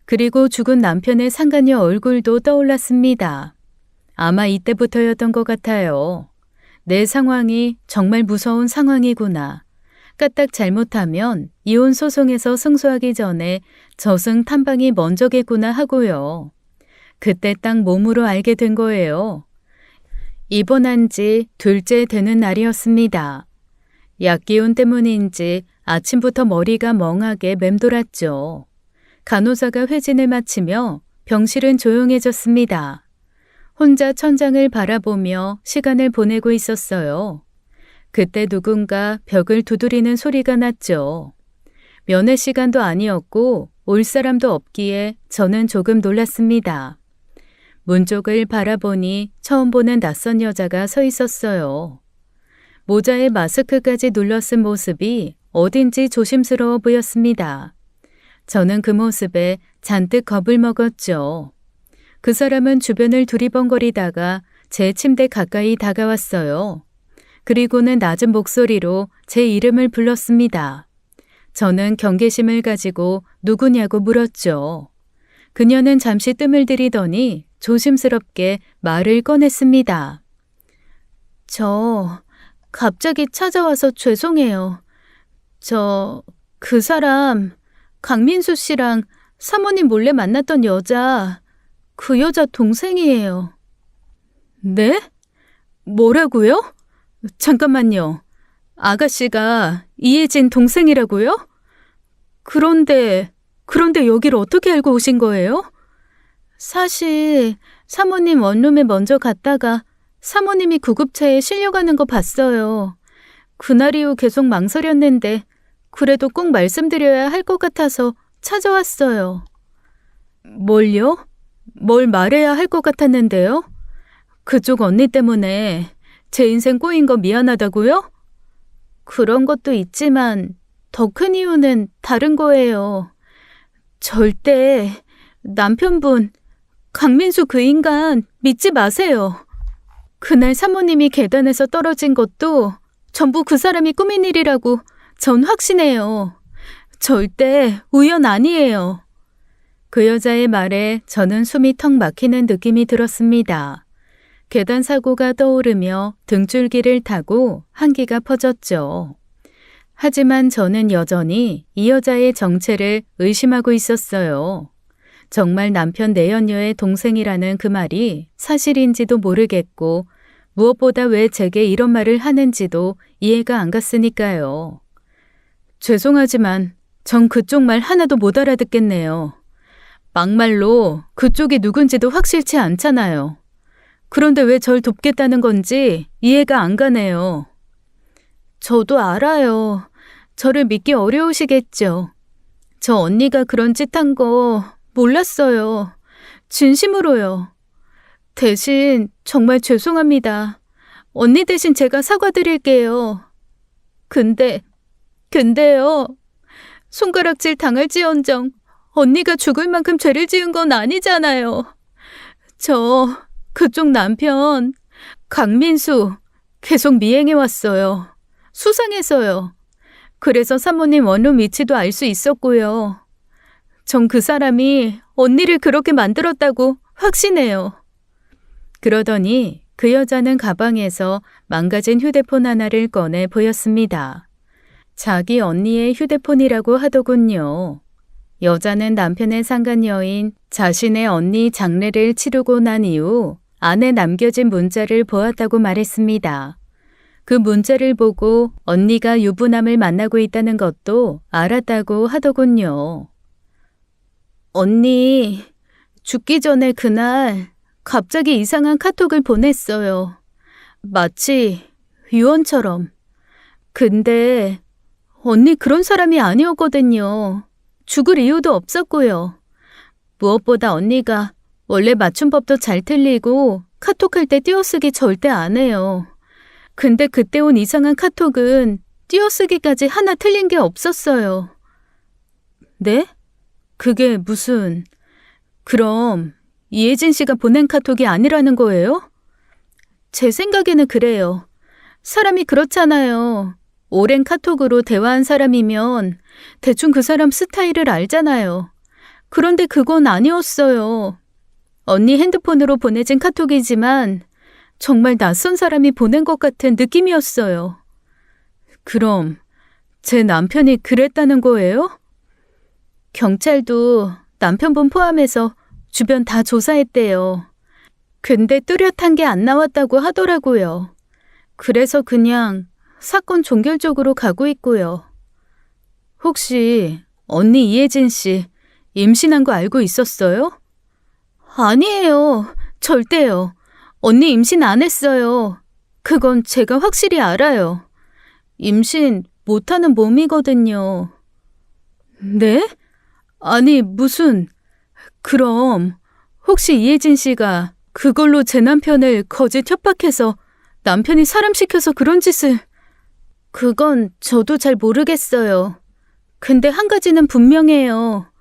그리고 죽은 남편의 상간녀 얼굴도 떠올랐습니다. 아마 이때부터였던 것 같아요. 내 상황이 정말 무서운 상황이구나. 까딱 잘못하면 이혼 소송에서 승소하기 전에 저승 탐방이 먼저겠구나 하고요. 그때 딱 몸으로 알게 된 거예요. 입원한 지 둘째 되는 날이었습니다. 약기운 때문인지 아침부터 머리가 멍하게 맴돌았죠. 간호사가 회진을 마치며 병실은 조용해졌습니다. 혼자 천장을 바라보며 시간을 보내고 있었어요. 그때 누군가 벽을 두드리는 소리가 났죠. 면회 시간도 아니었고 올 사람도 없기에 저는 조금 놀랐습니다. 문 쪽을 바라보니 처음 보는 낯선 여자가 서 있었어요. 모자에 마스크까지 눌러쓴 모습이 어딘지 조심스러워 보였습니다. 저는 그 모습에 잔뜩 겁을 먹었죠. 그 사람은 주변을 두리번거리다가 제 침대 가까이 다가왔어요. 그리고는 낮은 목소리로 제 이름을 불렀습니다. 저는 경계심을 가지고 누구냐고 물었죠. 그녀는 잠시 뜸을 들이더니 조심스럽게 말을 꺼냈습니다. 저 갑자기 찾아와서 죄송해요. 그 사람 강민수 씨랑 사모님 몰래 만났던 여자, 그 여자 동생이에요. 네? 뭐라고요? 잠깐만요. 아가씨가 이혜진 동생이라고요? 그런데 여기를 어떻게 알고 오신 거예요? 사실 사모님 원룸에 먼저 갔다가 사모님이 구급차에 실려가는 거 봤어요. 그날 이후 계속 망설였는데 그래도 꼭 말씀드려야 할 것 같아서 찾아왔어요. 뭘요? 뭘 말해야 할 것 같았는데요? 그쪽 언니 때문에 제 인생 꼬인 거 미안하다고요? 그런 것도 있지만 더 큰 이유는 다른 거예요. 절대 남편분, 강민수 그 인간 믿지 마세요. 그날 사모님이 계단에서 떨어진 것도 전부 그 사람이 꾸민 일이라고 전 확신해요. 절대 우연 아니에요. 그 여자의 말에 저는 숨이 턱 막히는 느낌이 들었습니다. 계단 사고가 떠오르며 등줄기를 타고 한기가 퍼졌죠. 하지만 저는 여전히 이 여자의 정체를 의심하고 있었어요. 정말 남편 내연녀의 동생이라는 그 말이 사실인지도 모르겠고 무엇보다 왜 제게 이런 말을 하는지도 이해가 안 갔으니까요. 죄송하지만 전 그쪽 말 하나도 못 알아듣겠네요. 막말로 그쪽이 누군지도 확실치 않잖아요. 그런데 왜 절 돕겠다는 건지 이해가 안 가네요. 저도 알아요. 저를 믿기 어려우시겠죠. 저 언니가 그런 짓 한 거 몰랐어요. 진심으로요. 대신 정말 죄송합니다. 언니 대신 제가 사과드릴게요. 근데요. 손가락질 당할지언정 언니가 죽을 만큼 죄를 지은 건 아니잖아요. 저 그쪽 남편 강민수 계속 미행해왔어요. 수상해서요. 그래서 사모님 원룸 위치도 알 수 있었고요. 전 그 사람이 언니를 그렇게 만들었다고 확신해요. 그러더니 그 여자는 가방에서 망가진 휴대폰 하나를 꺼내 보였습니다. 자기 언니의 휴대폰이라고 하더군요. 여자는 남편의 상간녀인 자신의 언니 장례를 치르고 난 이후 안에 남겨진 문자를 보았다고 말했습니다. 그 문자를 보고 언니가 유부남을 만나고 있다는 것도 알았다고 하더군요. 언니, 죽기 전에 그날 갑자기 이상한 카톡을 보냈어요. 마치 유언처럼. 근데 언니 그런 사람이 아니었거든요. 죽을 이유도 없었고요. 무엇보다 언니가 원래 맞춤법도 잘 틀리고 카톡할 때 띄어쓰기 절대 안 해요. 근데 그때 온 이상한 카톡은 띄어쓰기까지 하나 틀린 게 없었어요. 네? 그게 무슨... 그럼 이혜진 씨가 보낸 카톡이 아니라는 거예요? 제 생각에는 그래요. 사람이 그렇잖아요. 오랜 카톡으로 대화한 사람이면 대충 그 사람 스타일을 알잖아요. 그런데 그건 아니었어요. 언니 핸드폰으로 보내진 카톡이지만 정말 낯선 사람이 보낸 것 같은 느낌이었어요. 그럼 제 남편이 그랬다는 거예요? 경찰도 남편분 포함해서 주변 다 조사했대요. 근데 뚜렷한 게 안 나왔다고 하더라고요. 그래서 그냥 사건 종결 쪽으로 가고 있고요. 혹시 언니 이혜진 씨 임신한 거 알고 있었어요? 아니에요. 절대요. 언니 임신 안 했어요. 그건 제가 확실히 알아요. 임신 못하는 몸이거든요. 네? 아니 무슨... 그럼 혹시 이혜진 씨가 그걸로 제 남편을 거짓 협박해서 남편이 사람 시켜서 그런 짓을... 그건 저도 잘 모르겠어요. 근데 한 가지는 분명해요.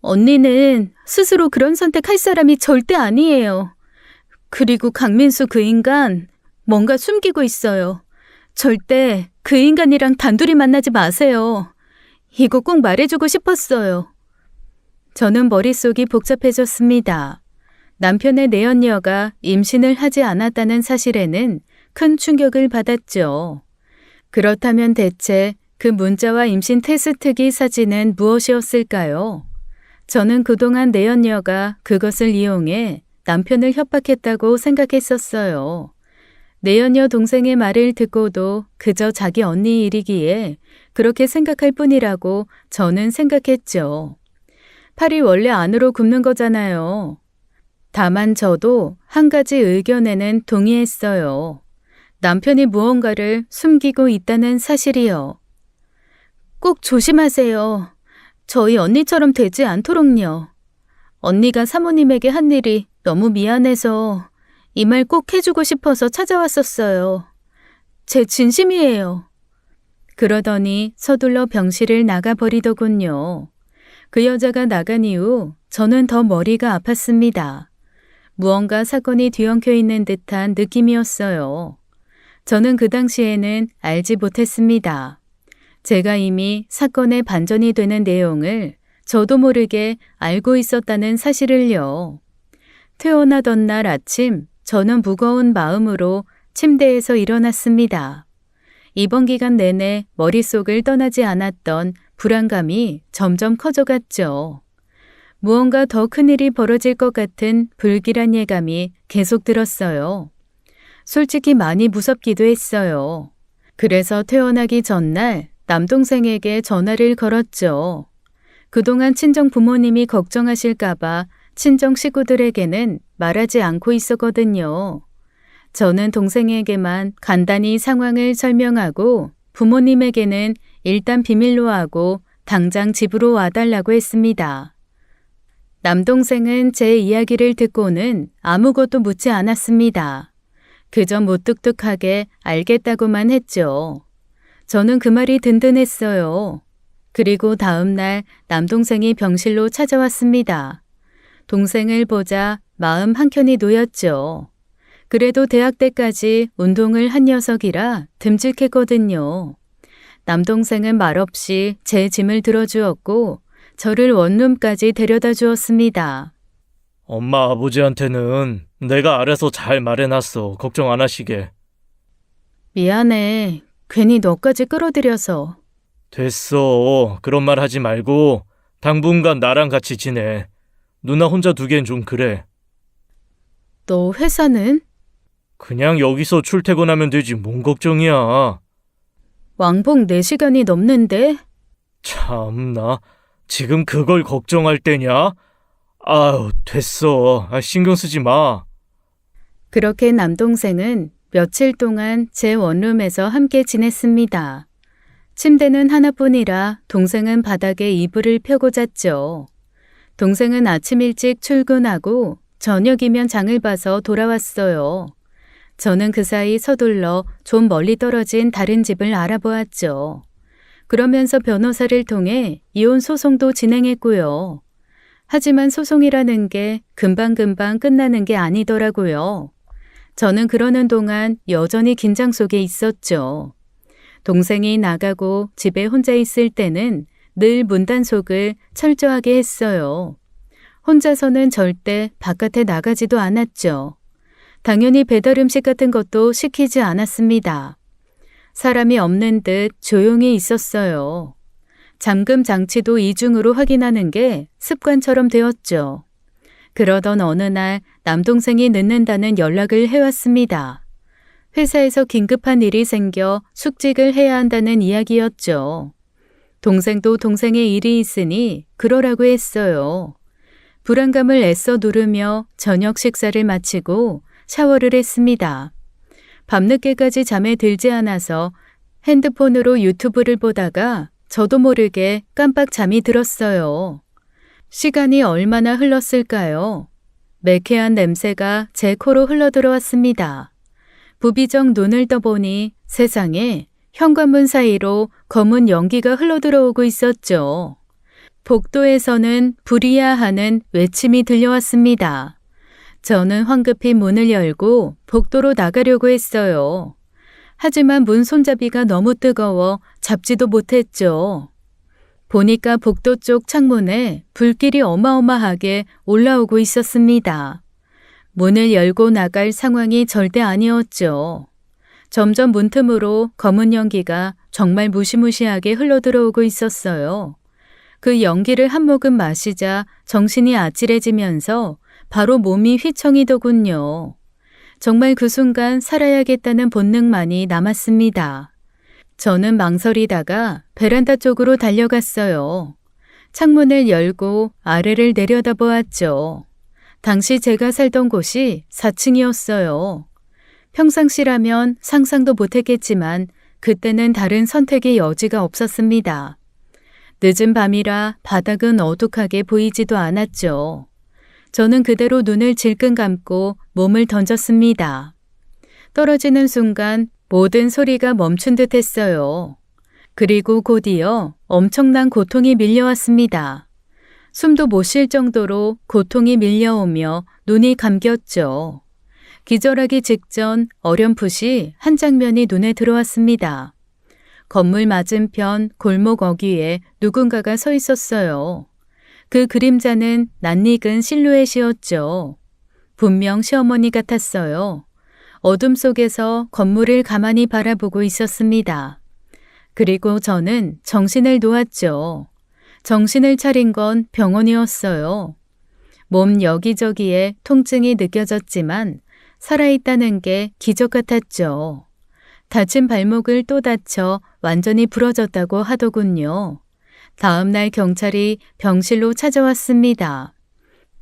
언니는 스스로 그런 선택할 사람이 절대 아니에요. 그리고 강민수 그 인간 뭔가 숨기고 있어요. 절대 그 인간이랑 단둘이 만나지 마세요. 이거 꼭 말해주고 싶었어요. 저는 머릿속이 복잡해졌습니다. 남편의 내연녀가 임신을 하지 않았다는 사실에는 큰 충격을 받았죠. 그렇다면 대체 그 문자와 임신 테스트기 사진은 무엇이었을까요? 저는 그동안 내연녀가 그것을 이용해 남편을 협박했다고 생각했었어요. 내연녀 동생의 말을 듣고도 그저 자기 언니 일이기에 그렇게 생각할 뿐이라고 저는 생각했죠. 팔이 원래 안으로 굽는 거잖아요. 다만 저도 한 가지 의견에는 동의했어요. 남편이 무언가를 숨기고 있다는 사실이요. 꼭 조심하세요. 저희 언니처럼 되지 않도록요. 언니가 사모님에게 한 일이 너무 미안해서 이 말 꼭 해주고 싶어서 찾아왔었어요. 제 진심이에요. 그러더니 서둘러 병실을 나가버리더군요. 그 여자가 나간 이후 저는 더 머리가 아팠습니다. 무언가 사건이 뒤엉켜 있는 듯한 느낌이었어요. 저는 그 당시에는 알지 못했습니다. 제가 이미 사건의 반전이 되는 내용을 저도 모르게 알고 있었다는 사실을요. 퇴원하던 날 아침 저는 무거운 마음으로 침대에서 일어났습니다. 이번 기간 내내 머릿속을 떠나지 않았던 불안감이 점점 커져갔죠. 무언가 더 큰일이 벌어질 것 같은 불길한 예감이 계속 들었어요. 솔직히 많이 무섭기도 했어요. 그래서 퇴원하기 전날 남동생에게 전화를 걸었죠. 그동안 친정 부모님이 걱정하실까봐 친정 식구들에게는 말하지 않고 있었거든요. 저는 동생에게만 간단히 상황을 설명하고 부모님에게는 일단 비밀로 하고 당장 집으로 와달라고 했습니다. 남동생은 제 이야기를 듣고는 아무것도 묻지 않았습니다. 그저 무뚝뚝하게 알겠다고만 했죠. 저는 그 말이 든든했어요. 그리고 다음 날 남동생이 병실로 찾아왔습니다. 동생을 보자 마음 한켠이 놓였죠. 그래도 대학 때까지 운동을 한 녀석이라 듬직했거든요. 남동생은 말없이 제 짐을 들어주었고 저를 원룸까지 데려다 주었습니다. 엄마 아버지한테는 내가 알아서 잘 말해놨어. 걱정 안 하시게. 미안해. 괜히 너까지 끌어들여서. 됐어. 그런 말 하지 말고 당분간 나랑 같이 지내. 누나 혼자 두기엔 좀 그래. 너 회사는? 그냥 여기서 출퇴근하면 되지 뭔 걱정이야. 왕복 4시간이 넘는데? 참나. 지금 그걸 걱정할 때냐? 아유, 됐어. 신경 쓰지 마. 그렇게 남동생은 며칠 동안 제 원룸에서 함께 지냈습니다. 침대는 하나뿐이라 동생은 바닥에 이불을 펴고 잤죠. 동생은 아침 일찍 출근하고 저녁이면 장을 봐서 돌아왔어요. 저는 그 사이 서둘러 좀 멀리 떨어진 다른 집을 알아보았죠. 그러면서 변호사를 통해 이혼 소송도 진행했고요. 하지만 소송이라는 게 금방금방 끝나는 게 아니더라고요. 저는 그러는 동안 여전히 긴장 속에 있었죠. 동생이 나가고 집에 혼자 있을 때는 늘 문단속을 철저하게 했어요. 혼자서는 절대 바깥에 나가지도 않았죠. 당연히 배달 음식 같은 것도 시키지 않았습니다. 사람이 없는 듯 조용히 있었어요. 잠금 장치도 이중으로 확인하는 게 습관처럼 되었죠. 그러던 어느 날 남동생이 늦는다는 연락을 해왔습니다. 회사에서 긴급한 일이 생겨 숙직을 해야 한다는 이야기였죠. 동생도 동생의 일이 있으니 그러라고 했어요. 불안감을 애써 누르며 저녁 식사를 마치고 샤워를 했습니다. 밤늦게까지 잠에 들지 않아서 핸드폰으로 유튜브를 보다가 저도 모르게 깜빡 잠이 들었어요. 시간이 얼마나 흘렀을까요? 매캐한 냄새가 제 코로 흘러들어왔습니다. 부비정 눈을 떠보니 세상에 현관문 사이로 검은 연기가 흘러들어오고 있었죠. 복도에서는 불이야 하는 외침이 들려왔습니다. 저는 황급히 문을 열고 복도로 나가려고 했어요. 하지만 문 손잡이가 너무 뜨거워 잡지도 못했죠. 보니까 복도 쪽 창문에 불길이 어마어마하게 올라오고 있었습니다. 문을 열고 나갈 상황이 절대 아니었죠. 점점 문틈으로 검은 연기가 정말 무시무시하게 흘러들어오고 있었어요. 그 연기를 한 모금 마시자 정신이 아찔해지면서 바로 몸이 휘청이더군요. 정말 그 순간 살아야겠다는 본능만이 남았습니다. 저는 망설이다가 베란다 쪽으로 달려갔어요. 창문을 열고 아래를 내려다보았죠. 당시 제가 살던 곳이 4층이었어요. 평상시라면 상상도 못했겠지만 그때는 다른 선택의 여지가 없었습니다. 늦은 밤이라 바닥은 어둑하게 보이지도 않았죠. 저는 그대로 눈을 질끈 감고 몸을 던졌습니다. 떨어지는 순간 모든 소리가 멈춘 듯 했어요. 그리고 곧이어 엄청난 고통이 밀려왔습니다. 숨도 못 쉴 정도로 고통이 밀려오며 눈이 감겼죠. 기절하기 직전 어렴풋이 한 장면이 눈에 들어왔습니다. 건물 맞은편 골목 어귀에 누군가가 서 있었어요. 그 그림자는 낯익은 실루엣이었죠. 분명 시어머니 같았어요. 어둠 속에서 건물을 가만히 바라보고 있었습니다. 그리고 저는 정신을 놓았죠. 정신을 차린 건 병원이었어요. 몸 여기저기에 통증이 느껴졌지만 살아있다는 게 기적 같았죠. 다친 발목을 또 다쳐 완전히 부러졌다고 하더군요. 다음 날 경찰이 병실로 찾아왔습니다.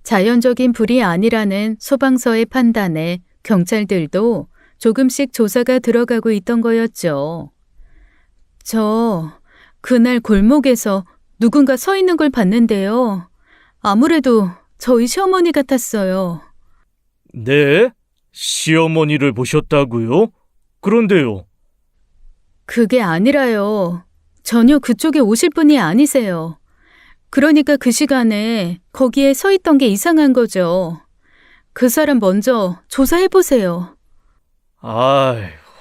자연적인 불이 아니라는 소방서의 판단에 경찰들도 조금씩 조사가 들어가고 있던 거였죠. 저 그날 골목에서 누군가 서 있는 걸 봤는데요. 아무래도 저희 시어머니 같았어요. 네? 시어머니를 보셨다고요? 그런데요. 그게 아니라요. 전혀 그쪽에 오실 분이 아니세요. 그러니까 그 시간에 거기에 서 있던 게 이상한 거죠. 그 사람 먼저 조사해보세요.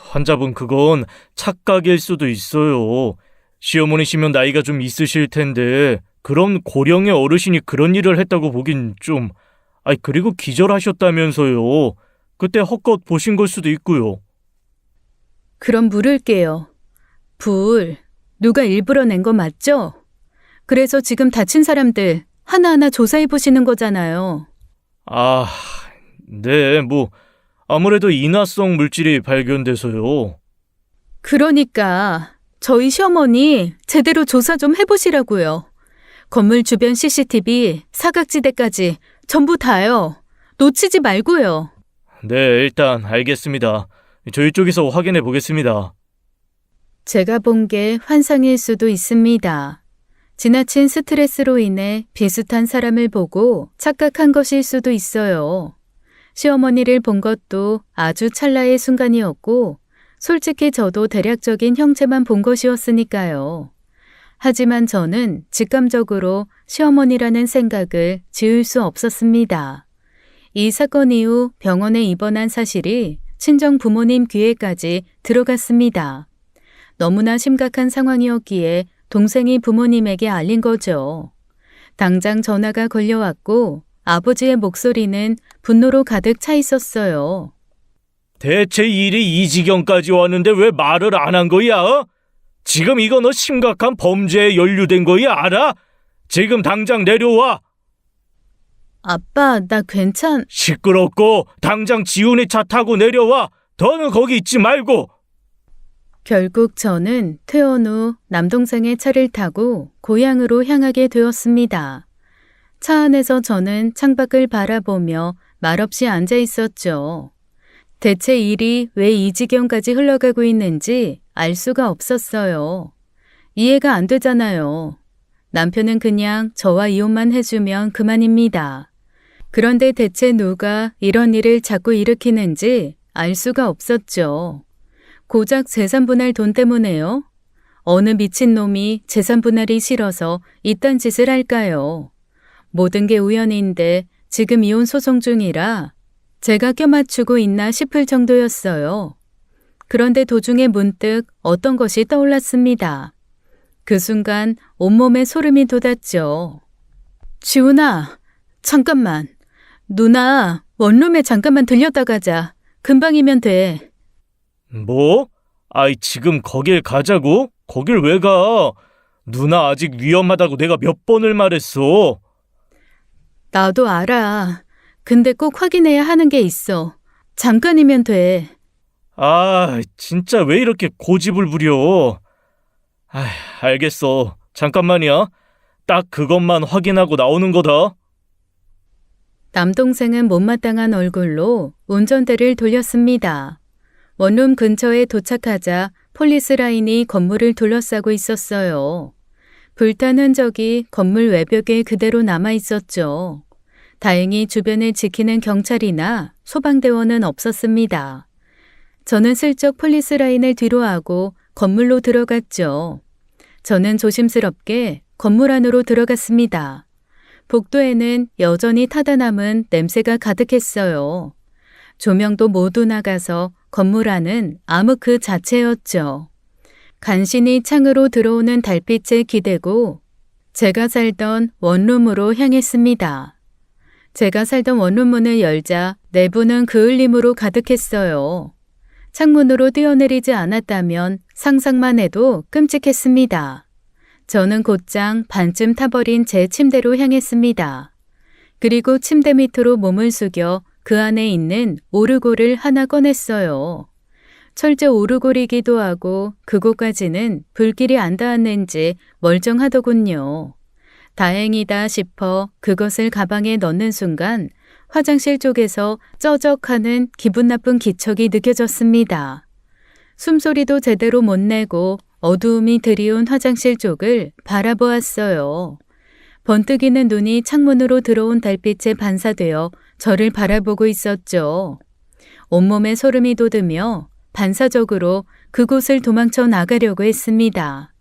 환자분 그건 착각일 수도 있어요. 시어머니시면 나이가 좀 있으실 텐데 그럼 고령의 어르신이 그런 일을 했다고 보긴 좀... 그리고 기절하셨다면서요. 그때 헛것 보신 걸 수도 있고요. 그럼 물을게요. 불 누가 일부러 낸 거 맞죠? 그래서 지금 다친 사람들 하나하나 조사해보시는 거잖아요. 네, 아무래도 인화성 물질이 발견돼서요. 그러니까 저희 시어머니 제대로 조사 좀 해보시라고요. 건물 주변 CCTV, 사각지대까지 전부 다요. 놓치지 말고요. 네, 일단 알겠습니다. 저희 쪽에서 확인해 보겠습니다. 제가 본 게 환상일 수도 있습니다. 지나친 스트레스로 인해 비슷한 사람을 보고 착각한 것일 수도 있어요. 시어머니를 본 것도 아주 찰나의 순간이었고 솔직히 저도 대략적인 형체만 본 것이었으니까요. 하지만 저는 직감적으로 시어머니라는 생각을 지울 수 없었습니다. 이 사건 이후 병원에 입원한 사실이 친정 부모님 귀에까지 들어갔습니다. 너무나 심각한 상황이었기에 동생이 부모님에게 알린 거죠. 당장 전화가 걸려왔고 아버지의 목소리는 분노로 가득 차 있었어요. 대체 일이 이 지경까지 왔는데 왜 말을 안 한 거야? 지금 이거 너 심각한 범죄에 연루된 거야, 알아? 지금 당장 내려와. 아빠, 나 시끄럽고 당장 지훈이 차 타고 내려와. 더는 거기 있지 말고. 결국 저는 퇴원 후 남동생의 차를 타고 고향으로 향하게 되었습니다. 차 안에서 저는 창밖을 바라보며 말없이 앉아 있었죠. 대체 일이 왜 이 지경까지 흘러가고 있는지 알 수가 없었어요. 이해가 안 되잖아요. 남편은 그냥 저와 이혼만 해주면 그만입니다. 그런데 대체 누가 이런 일을 자꾸 일으키는지 알 수가 없었죠. 고작 재산분할 돈 때문에요? 어느 미친놈이 재산분할이 싫어서 이딴 짓을 할까요? 모든 게 우연인데 지금 이혼 소송 중이라 제가 껴맞추고 있나 싶을 정도였어요. 그런데 도중에 문득 어떤 것이 떠올랐습니다. 그 순간 온몸에 소름이 돋았죠. 지훈아, 잠깐만. 누나, 원룸에 잠깐만 들렸다 가자. 금방이면 돼. 뭐? 아이, 지금 거길 가자고? 거길 왜 가? 누나 아직 위험하다고 내가 몇 번을 말했어. 나도 알아. 근데 꼭 확인해야 하는 게 있어. 잠깐이면 돼. 아, 진짜 왜 이렇게 고집을 부려? 아, 알겠어. 잠깐만이야. 딱 그것만 확인하고 나오는 거다. 남동생은 못마땅한 얼굴로 운전대를 돌렸습니다. 원룸 근처에 도착하자 폴리스 라인이 건물을 둘러싸고 있었어요. 불탄 흔적이 건물 외벽에 그대로 남아 있었죠. 다행히 주변을 지키는 경찰이나 소방대원은 없었습니다. 저는 슬쩍 폴리스 라인을 뒤로하고 건물로 들어갔죠. 저는 조심스럽게 건물 안으로 들어갔습니다. 복도에는 여전히 타다 남은 냄새가 가득했어요. 조명도 모두 나가서 건물 안은 암흑 그 자체였죠. 간신히 창으로 들어오는 달빛에 기대고 제가 살던 원룸으로 향했습니다. 제가 살던 원룸 문을 열자 내부는 그을림으로 가득했어요. 창문으로 뛰어내리지 않았다면 상상만 해도 끔찍했습니다. 저는 곧장 반쯤 타버린 제 침대로 향했습니다. 그리고 침대 밑으로 몸을 숙여 그 안에 있는 오르골을 하나 꺼냈어요. 철제 오르골이기도 하고 그곳까지는 불길이 안 닿았는지 멀쩡하더군요. 다행이다 싶어 그것을 가방에 넣는 순간 화장실 쪽에서 쩌적하는 기분 나쁜 기척이 느껴졌습니다. 숨소리도 제대로 못 내고 어두움이 드리운 화장실 쪽을 바라보았어요. 번뜩이는 눈이 창문으로 들어온 달빛에 반사되어 저를 바라보고 있었죠. 온몸에 소름이 돋으며 반사적으로 그곳을 도망쳐 나가려고 했습니다.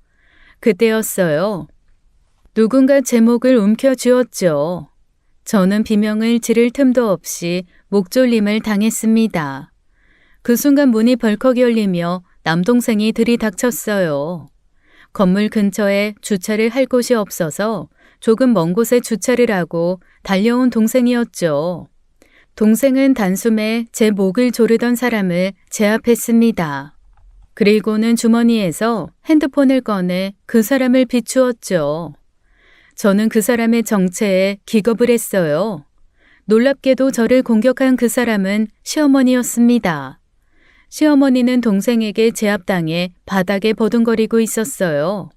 그때였어요. 누군가 제 목을 움켜쥐었죠. 저는 비명을 지를 틈도 없이 목졸림을 당했습니다. 그 순간 문이 벌컥 열리며 남동생이 들이닥쳤어요. 건물 근처에 주차를 할 곳이 없어서 조금 먼 곳에 주차를 하고 달려온 동생이었죠. 동생은 단숨에 제 목을 조르던 사람을 제압했습니다. 그리고는 주머니에서 핸드폰을 꺼내 그 사람을 비추었죠. 저는 그 사람의 정체에 기겁을 했어요. 놀랍게도 저를 공격한 그 사람은 시어머니였습니다. 시어머니는 동생에게 제압당해 바닥에 버둥거리고 있었어요.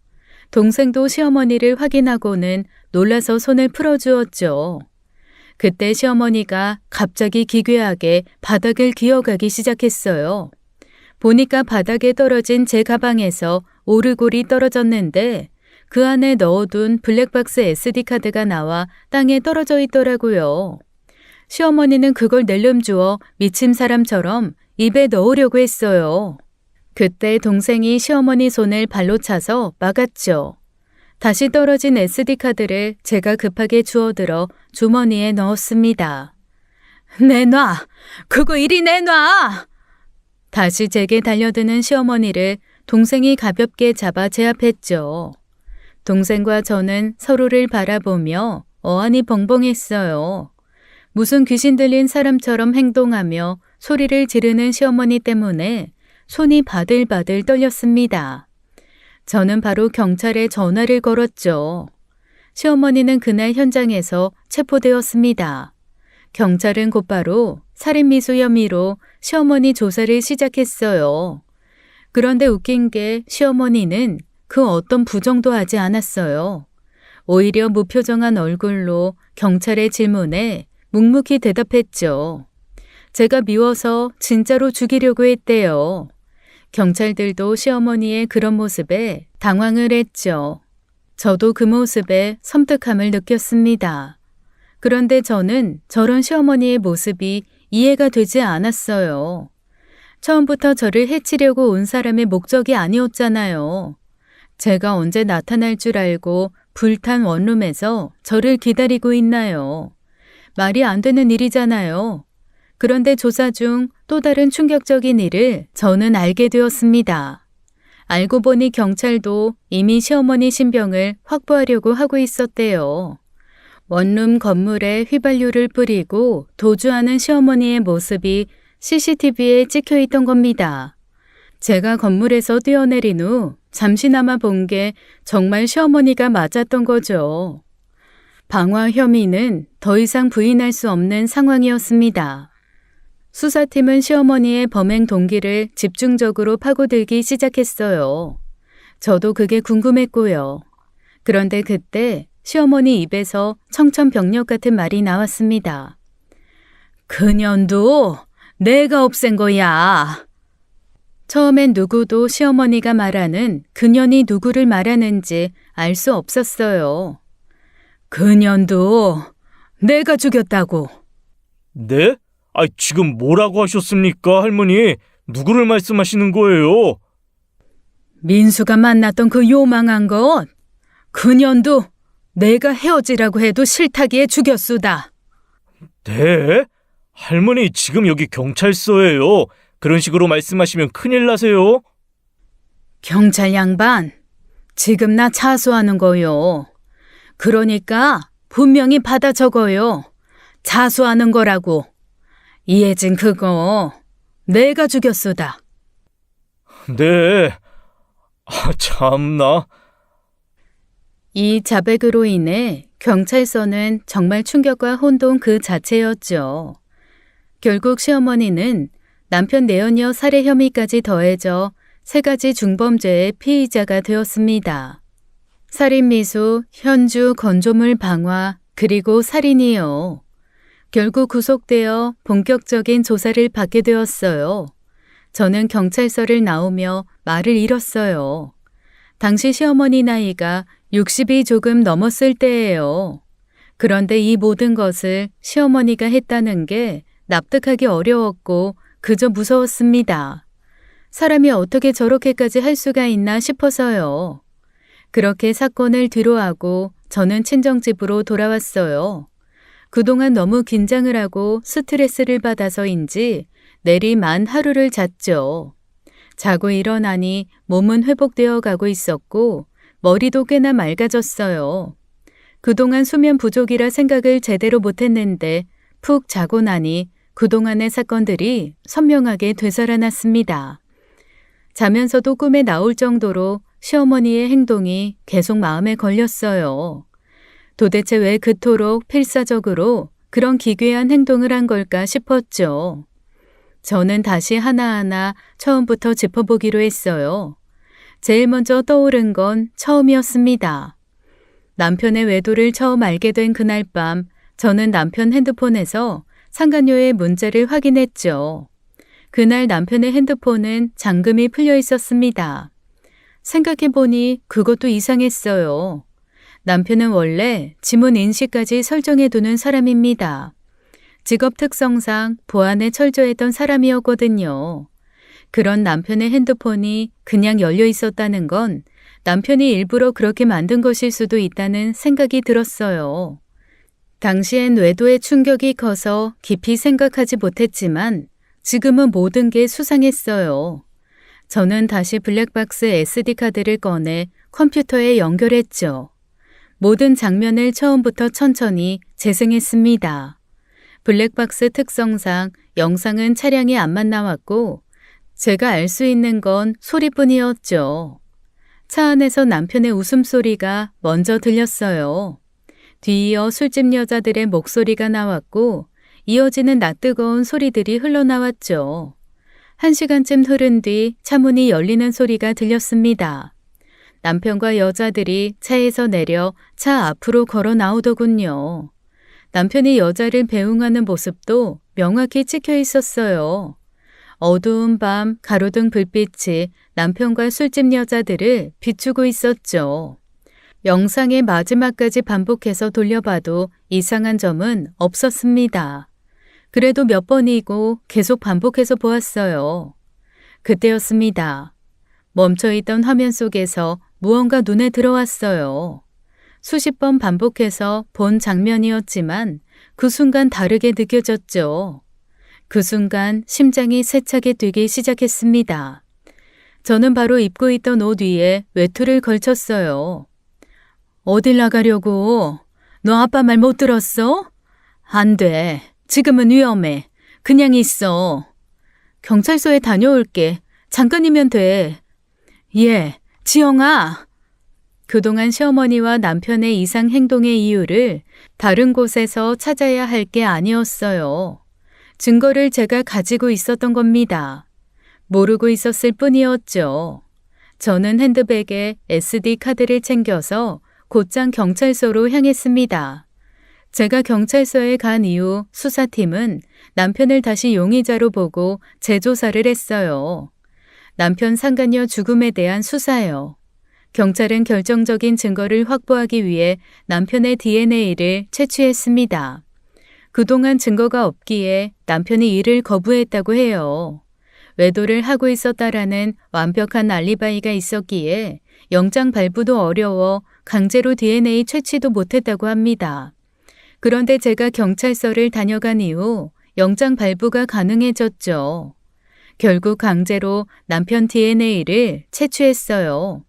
동생도 시어머니를 확인하고는 놀라서 손을 풀어주었죠. 그때 시어머니가 갑자기 기괴하게 바닥을 기어가기 시작했어요. 보니까 바닥에 떨어진 제 가방에서 오르골이 떨어졌는데 그 안에 넣어둔 블랙박스 SD카드가 나와 땅에 떨어져 있더라고요. 시어머니는 그걸 낼름주어 미친 사람처럼 입에 넣으려고 했어요. 그때 동생이 시어머니 손을 발로 차서 막았죠. 다시 떨어진 SD카드를 제가 급하게 주워들어 주머니에 넣었습니다. 내놔! 그거 이리 내놔! 다시 제게 달려드는 시어머니를 동생이 가볍게 잡아 제압했죠. 동생과 저는 서로를 바라보며 어안이 벙벙했어요. 무슨 귀신 들린 사람처럼 행동하며 소리를 지르는 시어머니 때문에 손이 바들바들 떨렸습니다. 저는 바로 경찰에 전화를 걸었죠. 시어머니는 그날 현장에서 체포되었습니다. 경찰은 곧바로 살인미수 혐의로 시어머니 조사를 시작했어요. 그런데 웃긴 게 시어머니는 그 어떤 부정도 하지 않았어요. 오히려 무표정한 얼굴로 경찰의 질문에 묵묵히 대답했죠. 제가 미워서 진짜로 죽이려고 했대요. 경찰들도 시어머니의 그런 모습에 당황을 했죠. 저도 그 모습에 섬뜩함을 느꼈습니다. 그런데 저는 저런 시어머니의 모습이 이해가 되지 않았어요. 처음부터 저를 해치려고 온 사람의 목적이 아니었잖아요. 제가 언제 나타날 줄 알고 불탄 원룸에서 저를 기다리고 있나요? 말이 안 되는 일이잖아요. 그런데 조사 중 또 다른 충격적인 일을 저는 알게 되었습니다. 알고 보니 경찰도 이미 시어머니 신병을 확보하려고 하고 있었대요. 원룸 건물에 휘발유를 뿌리고 도주하는 시어머니의 모습이 CCTV에 찍혀 있던 겁니다. 제가 건물에서 뛰어내린 후 잠시나마 본 게 정말 시어머니가 맞았던 거죠. 방화 혐의는 더 이상 부인할 수 없는 상황이었습니다. 수사팀은 시어머니의 범행 동기를 집중적으로 파고들기 시작했어요. 저도 그게 궁금했고요. 그런데 그때 시어머니 입에서 청천벽력 같은 말이 나왔습니다. 그년도 내가 없앤 거야. 처음엔 누구도 시어머니가 말하는 그년이 누구를 말하는지 알 수 없었어요. 그년도 내가 죽였다고. 네? 지금 뭐라고 하셨습니까, 할머니? 누구를 말씀하시는 거예요? 민수가 만났던 그 요망한 것. 그년도 내가 헤어지라고 해도 싫다기에 죽였수다. 네? 할머니, 지금 여기 경찰서예요. 그런 식으로 말씀하시면 큰일 나세요. 경찰 양반, 지금 나 자수하는 거요. 그러니까 분명히 받아 적어요. 자수하는 거라고. 이혜진 그거 내가 죽였수다. 네. 참나. 이 자백으로 인해 경찰서는 정말 충격과 혼돈 그 자체였죠. 결국 시어머니는 남편 내연녀 살해 혐의까지 더해져 3가지 중범죄의 피의자가 되었습니다. 살인미수, 현주, 건조물 방화, 그리고 살인이요. 결국 구속되어 본격적인 조사를 받게 되었어요. 저는 경찰서를 나오며 말을 잃었어요. 당시 시어머니 나이가 60이 조금 넘었을 때예요. 그런데 이 모든 것을 시어머니가 했다는 게 납득하기 어려웠고 그저 무서웠습니다. 사람이 어떻게 저렇게까지 할 수가 있나 싶어서요. 그렇게 사건을 뒤로하고 저는 친정집으로 돌아왔어요. 그동안 너무 긴장을 하고 스트레스를 받아서인지 내리만 하루를 잤죠. 자고 일어나니 몸은 회복되어 가고 있었고 머리도 꽤나 맑아졌어요. 그동안 수면 부족이라 생각을 제대로 못했는데 푹 자고 나니 그동안의 사건들이 선명하게 되살아났습니다. 자면서도 꿈에 나올 정도로 시어머니의 행동이 계속 마음에 걸렸어요. 도대체 왜 그토록 필사적으로 그런 기괴한 행동을 한 걸까 싶었죠. 저는 다시 하나하나 처음부터 짚어보기로 했어요. 제일 먼저 떠오른 건 처음이었습니다. 남편의 외도를 처음 알게 된 그날 밤 저는 남편 핸드폰에서 상간녀의 문자를 확인했죠. 그날 남편의 핸드폰은 잠금이 풀려 있었습니다. 생각해보니 그것도 이상했어요. 남편은 원래 지문 인식까지 설정해두는 사람입니다. 직업 특성상 보안에 철저했던 사람이었거든요. 그런 남편의 핸드폰이 그냥 열려 있었다는 건 남편이 일부러 그렇게 만든 것일 수도 있다는 생각이 들었어요. 당시엔 외도의 충격이 커서 깊이 생각하지 못했지만 지금은 모든 게 수상했어요. 저는 다시 블랙박스 SD카드를 꺼내 컴퓨터에 연결했죠. 모든 장면을 처음부터 천천히 재생했습니다. 블랙박스 특성상 영상은 차량이 앞만 나왔고 제가 알 수 있는 건 소리뿐이었죠. 차 안에서 남편의 웃음소리가 먼저 들렸어요. 뒤이어 술집 여자들의 목소리가 나왔고 이어지는 낯뜨거운 소리들이 흘러나왔죠. 1시간쯤 흐른 뒤 차문이 열리는 소리가 들렸습니다. 남편과 여자들이 차에서 내려 차 앞으로 걸어 나오더군요. 남편이 여자를 배웅하는 모습도 명확히 찍혀 있었어요. 어두운 밤 가로등 불빛이 남편과 술집 여자들을 비추고 있었죠. 영상의 마지막까지 반복해서 돌려봐도 이상한 점은 없었습니다. 그래도 몇 번이고 계속 반복해서 보았어요. 그때였습니다. 멈춰있던 화면 속에서 무언가 눈에 들어왔어요. 수십 번 반복해서 본 장면이었지만 그 순간 다르게 느껴졌죠. 그 순간 심장이 세차게 뛰기 시작했습니다. 저는 바로 입고 있던 옷 위에 외투를 걸쳤어요. 어딜 나가려고? 너 아빠 말 못 들었어? 안 돼. 지금은 위험해. 그냥 있어. 경찰서에 다녀올게. 잠깐이면 돼. 예, 지영아. 그동안 시어머니와 남편의 이상 행동의 이유를 다른 곳에서 찾아야 할 게 아니었어요. 증거를 제가 가지고 있었던 겁니다. 모르고 있었을 뿐이었죠. 저는 핸드백에 SD 카드를 챙겨서 곧장 경찰서로 향했습니다. 제가 경찰서에 간 이후 수사팀은 남편을 다시 용의자로 보고 재조사를 했어요. 남편 상간녀 죽음에 대한 수사요. 경찰은 결정적인 증거를 확보하기 위해 남편의 DNA를 채취했습니다. 그동안 증거가 없기에 남편이 이를 거부했다고 해요. 외도를 하고 있었다라는 완벽한 알리바이가 있었기에 영장 발부도 어려워 강제로 DNA 채취도 못했다고 합니다. 그런데 제가 경찰서를 다녀간 이후 영장 발부가 가능해졌죠. 결국 강제로 남편 DNA를 채취했어요.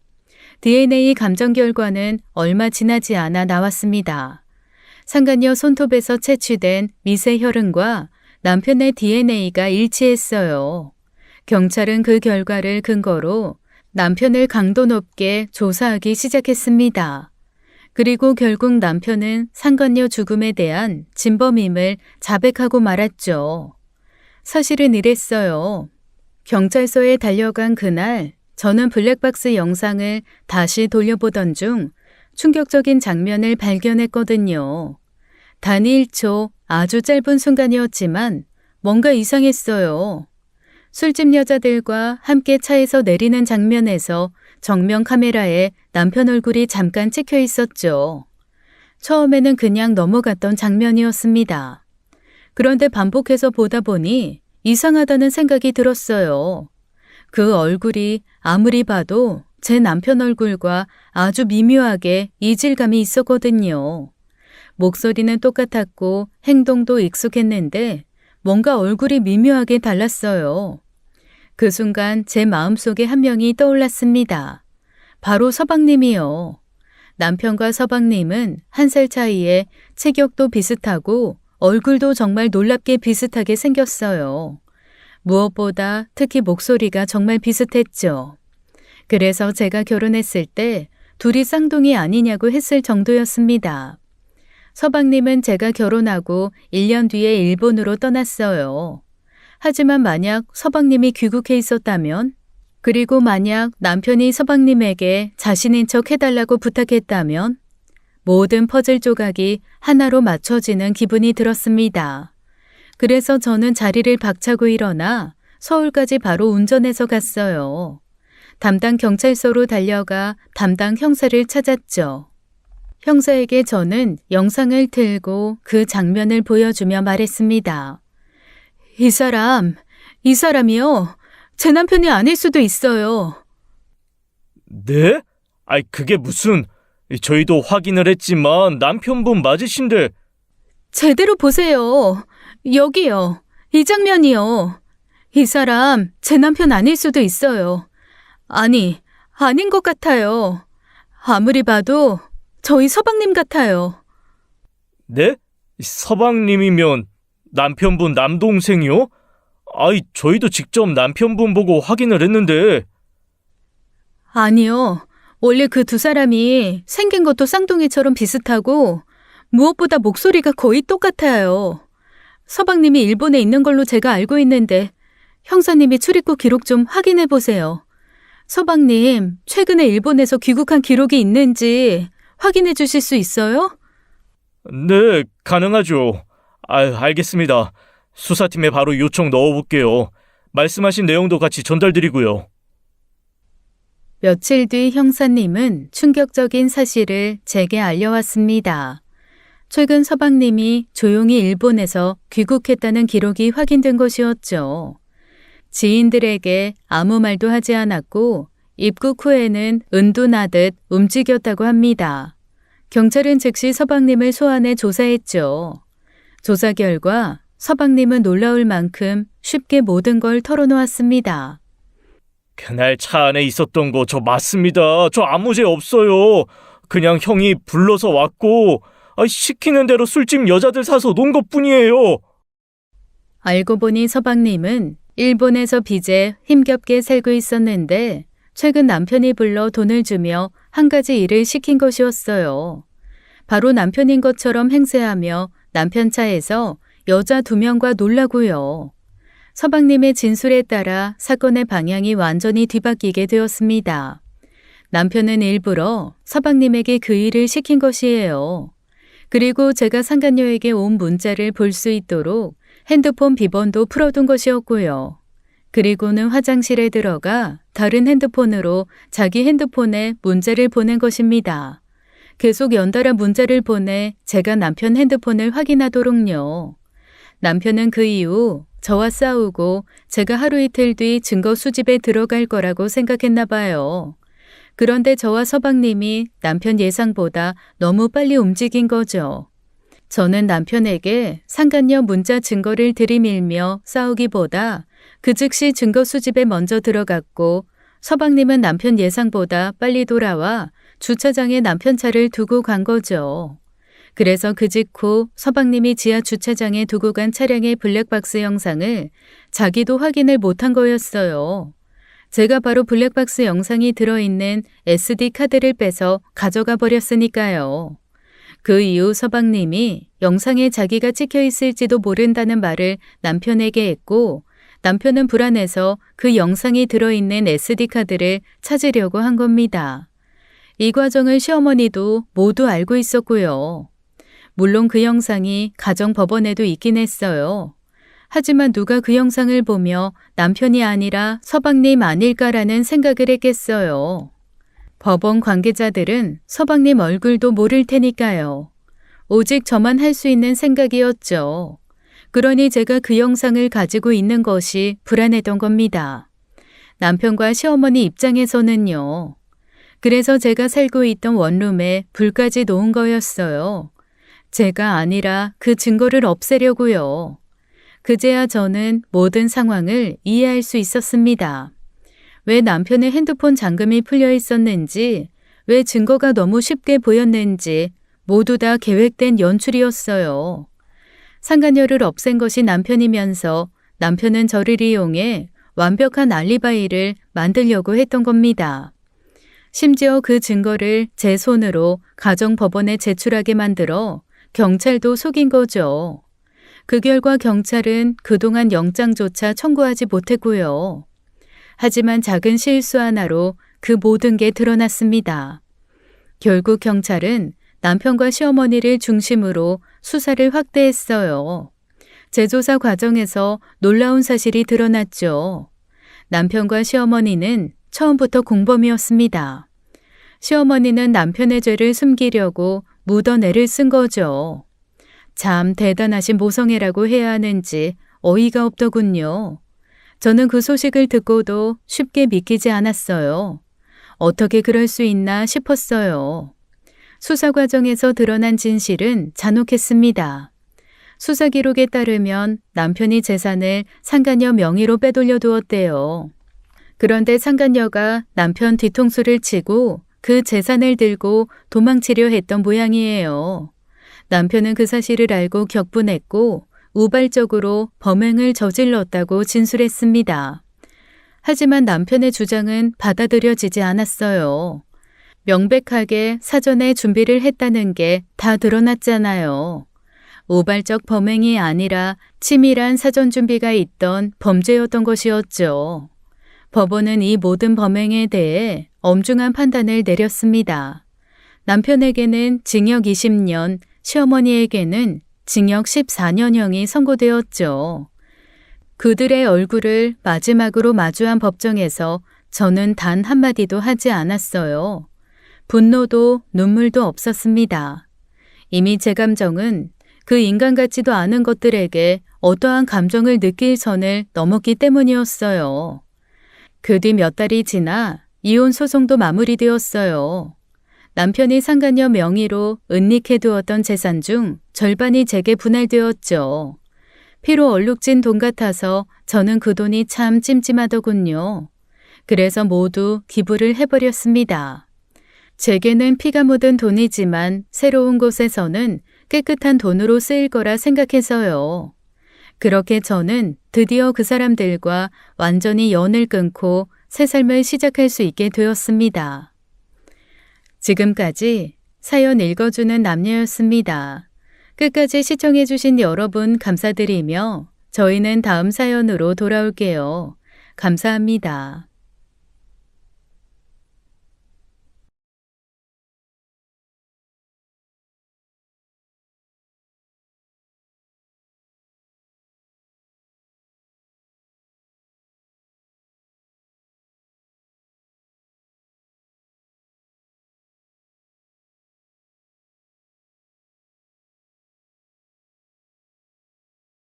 DNA 감정 결과는 얼마 지나지 않아 나왔습니다. 상간녀 손톱에서 채취된 미세 혈흔과 남편의 DNA가 일치했어요. 경찰은 그 결과를 근거로 남편을 강도 높게 조사하기 시작했습니다. 그리고 결국 남편은 상간녀 죽음에 대한 진범임을 자백하고 말았죠. 사실은 이랬어요. 경찰서에 달려간 그날 저는 블랙박스 영상을 다시 돌려보던 중 충격적인 장면을 발견했거든요. 단 1초 아주 짧은 순간이었지만 뭔가 이상했어요. 술집 여자들과 함께 차에서 내리는 장면에서 정면 카메라에 남편 얼굴이 잠깐 찍혀 있었죠. 처음에는 그냥 넘어갔던 장면이었습니다. 그런데 반복해서 보다 보니 이상하다는 생각이 들었어요. 그 얼굴이 아무리 봐도 제 남편 얼굴과 아주 미묘하게 이질감이 있었거든요. 목소리는 똑같았고 행동도 익숙했는데 뭔가 얼굴이 미묘하게 달랐어요. 그 순간 제 마음속에 한 명이 떠올랐습니다. 바로 서방님이요. 남편과 서방님은 1살 차이에 체격도 비슷하고 얼굴도 정말 놀랍게 비슷하게 생겼어요. 무엇보다 특히 목소리가 정말 비슷했죠. 그래서 제가 결혼했을 때 둘이 쌍둥이 아니냐고 했을 정도였습니다. 서방님은 제가 결혼하고 1년 뒤에 일본으로 떠났어요. 하지만 만약 서방님이 귀국해 있었다면, 그리고 만약 남편이 서방님에게 자신인 척 해달라고 부탁했다면 모든 퍼즐 조각이 하나로 맞춰지는 기분이 들었습니다. 그래서 저는 자리를 박차고 일어나 서울까지 바로 운전해서 갔어요. 담당 경찰서로 달려가 담당 형사를 찾았죠. 형사에게 저는 영상을 틀고 그 장면을 보여주며 말했습니다. 이 사람이요. 제 남편이 아닐 수도 있어요. 네? 아이, 그게 무슨... 저희도 확인을 했지만 남편분 맞으신데... 제대로 보세요. 여기요. 이 장면이요. 이 사람 제 남편 아닐 수도 있어요. 아니, 아닌 것 같아요. 아무리 봐도 저희 서방님 같아요. 네? 서방님이면 남편분 남동생이요? 아이, 저희도 직접 남편분 보고 확인을 했는데... 아니요. 원래 그 두 사람이 생긴 것도 쌍둥이처럼 비슷하고 무엇보다 목소리가 거의 똑같아요. 서방님이 일본에 있는 걸로 제가 알고 있는데 형사님이 출입국 기록 좀 확인해 보세요. 서방님, 최근에 일본에서 귀국한 기록이 있는지 확인해 주실 수 있어요? 네, 가능하죠. 알겠습니다. 수사팀에 바로 요청 넣어볼게요. 말씀하신 내용도 같이 전달드리고요. 며칠 뒤 형사님은 충격적인 사실을 제게 알려왔습니다. 최근 서방님이 조용히 일본에서 귀국했다는 기록이 확인된 것이었죠. 지인들에게 아무 말도 하지 않았고 입국 후에는 은둔하듯 움직였다고 합니다. 경찰은 즉시 서방님을 소환해 조사했죠. 조사 결과 서방님은 놀라울 만큼 쉽게 모든 걸 털어놓았습니다. 그날 차 안에 있었던 거 저 맞습니다. 저 아무 죄 없어요. 그냥 형이 불러서 왔고 시키는 대로 술집 여자들 사서 논 것뿐이에요. 알고 보니 서방님은 일본에서 빚에 힘겹게 살고 있었는데 최근 남편이 불러 돈을 주며 한 가지 일을 시킨 것이었어요. 바로 남편인 것처럼 행세하며 남편 차에서 여자 2명과 놀라고요. 서방님의 진술에 따라 사건의 방향이 완전히 뒤바뀌게 되었습니다. 남편은 일부러 서방님에게 그 일을 시킨 것이에요. 그리고 제가 상간녀에게 온 문자를 볼 수 있도록 핸드폰 비번도 풀어둔 것이었고요. 그리고는 화장실에 들어가 다른 핸드폰으로 자기 핸드폰에 문자를 보낸 것입니다. 계속 연달아 문자를 보내 제가 남편 핸드폰을 확인하도록요. 남편은 그 이후 저와 싸우고 제가 하루 이틀 뒤 증거 수집에 들어갈 거라고 생각했나 봐요. 그런데 저와 서방님이 남편 예상보다 너무 빨리 움직인 거죠. 저는 남편에게 상간녀 문자 증거를 들이밀며 싸우기보다 그 즉시 증거 수집에 먼저 들어갔고 서방님은 남편 예상보다 빨리 돌아와 주차장에 남편 차를 두고 간 거죠. 그래서 그 직후 서방님이 지하 주차장에 두고 간 차량의 블랙박스 영상을 자기도 확인을 못한 거였어요. 제가 바로 블랙박스 영상이 들어있는 SD카드를 빼서 가져가 버렸으니까요. 그 이후 서방님이 영상에 자기가 찍혀 있을지도 모른다는 말을 남편에게 했고 남편은 불안해서 그 영상이 들어있는 SD카드를 찾으려고 한 겁니다. 이 과정을 시어머니도 모두 알고 있었고요. 물론 그 영상이 가정법원에도 있긴 했어요. 하지만 누가 그 영상을 보며 남편이 아니라 서방님 아닐까라는 생각을 했겠어요. 법원 관계자들은 서방님 얼굴도 모를 테니까요. 오직 저만 할 수 있는 생각이었죠. 그러니 제가 그 영상을 가지고 있는 것이 불안했던 겁니다. 남편과 시어머니 입장에서는요. 그래서 제가 살고 있던 원룸에 불까지 놓은 거였어요. 제가 아니라 그 증거를 없애려고요. 그제야 저는 모든 상황을 이해할 수 있었습니다. 왜 남편의 핸드폰 잠금이 풀려 있었는지, 왜 증거가 너무 쉽게 보였는지 모두 다 계획된 연출이었어요. 상간녀를 없앤 것이 남편이면서 남편은 저를 이용해 완벽한 알리바이를 만들려고 했던 겁니다. 심지어 그 증거를 제 손으로 가정법원에 제출하게 만들어 경찰도 속인 거죠. 그 결과 경찰은 그동안 영장조차 청구하지 못했고요. 하지만 작은 실수 하나로 그 모든 게 드러났습니다. 결국 경찰은 남편과 시어머니를 중심으로 수사를 확대했어요. 재조사 과정에서 놀라운 사실이 드러났죠. 남편과 시어머니는 처음부터 공범이었습니다. 시어머니는 남편의 죄를 숨기려고 묻어내를 쓴 거죠. 참 대단하신 모성애라고 해야 하는지 어이가 없더군요. 저는 그 소식을 듣고도 쉽게 믿기지 않았어요. 어떻게 그럴 수 있나 싶었어요. 수사 과정에서 드러난 진실은 잔혹했습니다. 수사 기록에 따르면 남편이 재산을 상간녀 명의로 빼돌려 두었대요. 그런데 상간녀가 남편 뒤통수를 치고 그 재산을 들고 도망치려 했던 모양이에요. 남편은 그 사실을 알고 격분했고 우발적으로 범행을 저질렀다고 진술했습니다. 하지만 남편의 주장은 받아들여지지 않았어요. 명백하게 사전에 준비를 했다는 게 다 드러났잖아요. 우발적 범행이 아니라 치밀한 사전 준비가 있던 범죄였던 것이었죠. 법원은 이 모든 범행에 대해 엄중한 판단을 내렸습니다. 남편에게는 징역 20년, 시어머니에게는 징역 14년형이 선고되었죠. 그들의 얼굴을 마지막으로 마주한 법정에서 저는 단 한마디도 하지 않았어요. 분노도 눈물도 없었습니다. 이미 제 감정은 그 인간 같지도 않은 것들에게 어떠한 감정을 느낄 선을 넘었기 때문이었어요. 그 뒤 몇 달이 지나 이혼 소송도 마무리되었어요. 남편이 상간녀 명의로 은닉해 두었던 재산 중 절반이 제게 분할되었죠. 피로 얼룩진 돈 같아서 저는 그 돈이 참 찜찜하더군요. 그래서 모두 기부를 해버렸습니다. 제게는 피가 묻은 돈이지만 새로운 곳에서는 깨끗한 돈으로 쓰일 거라 생각해서요. 그렇게 저는 드디어 그 사람들과 완전히 연을 끊고 새 삶을 시작할 수 있게 되었습니다. 지금까지 사연 읽어주는 남녀였습니다. 끝까지 시청해주신 여러분 감사드리며 저희는 다음 사연으로 돌아올게요. 감사합니다.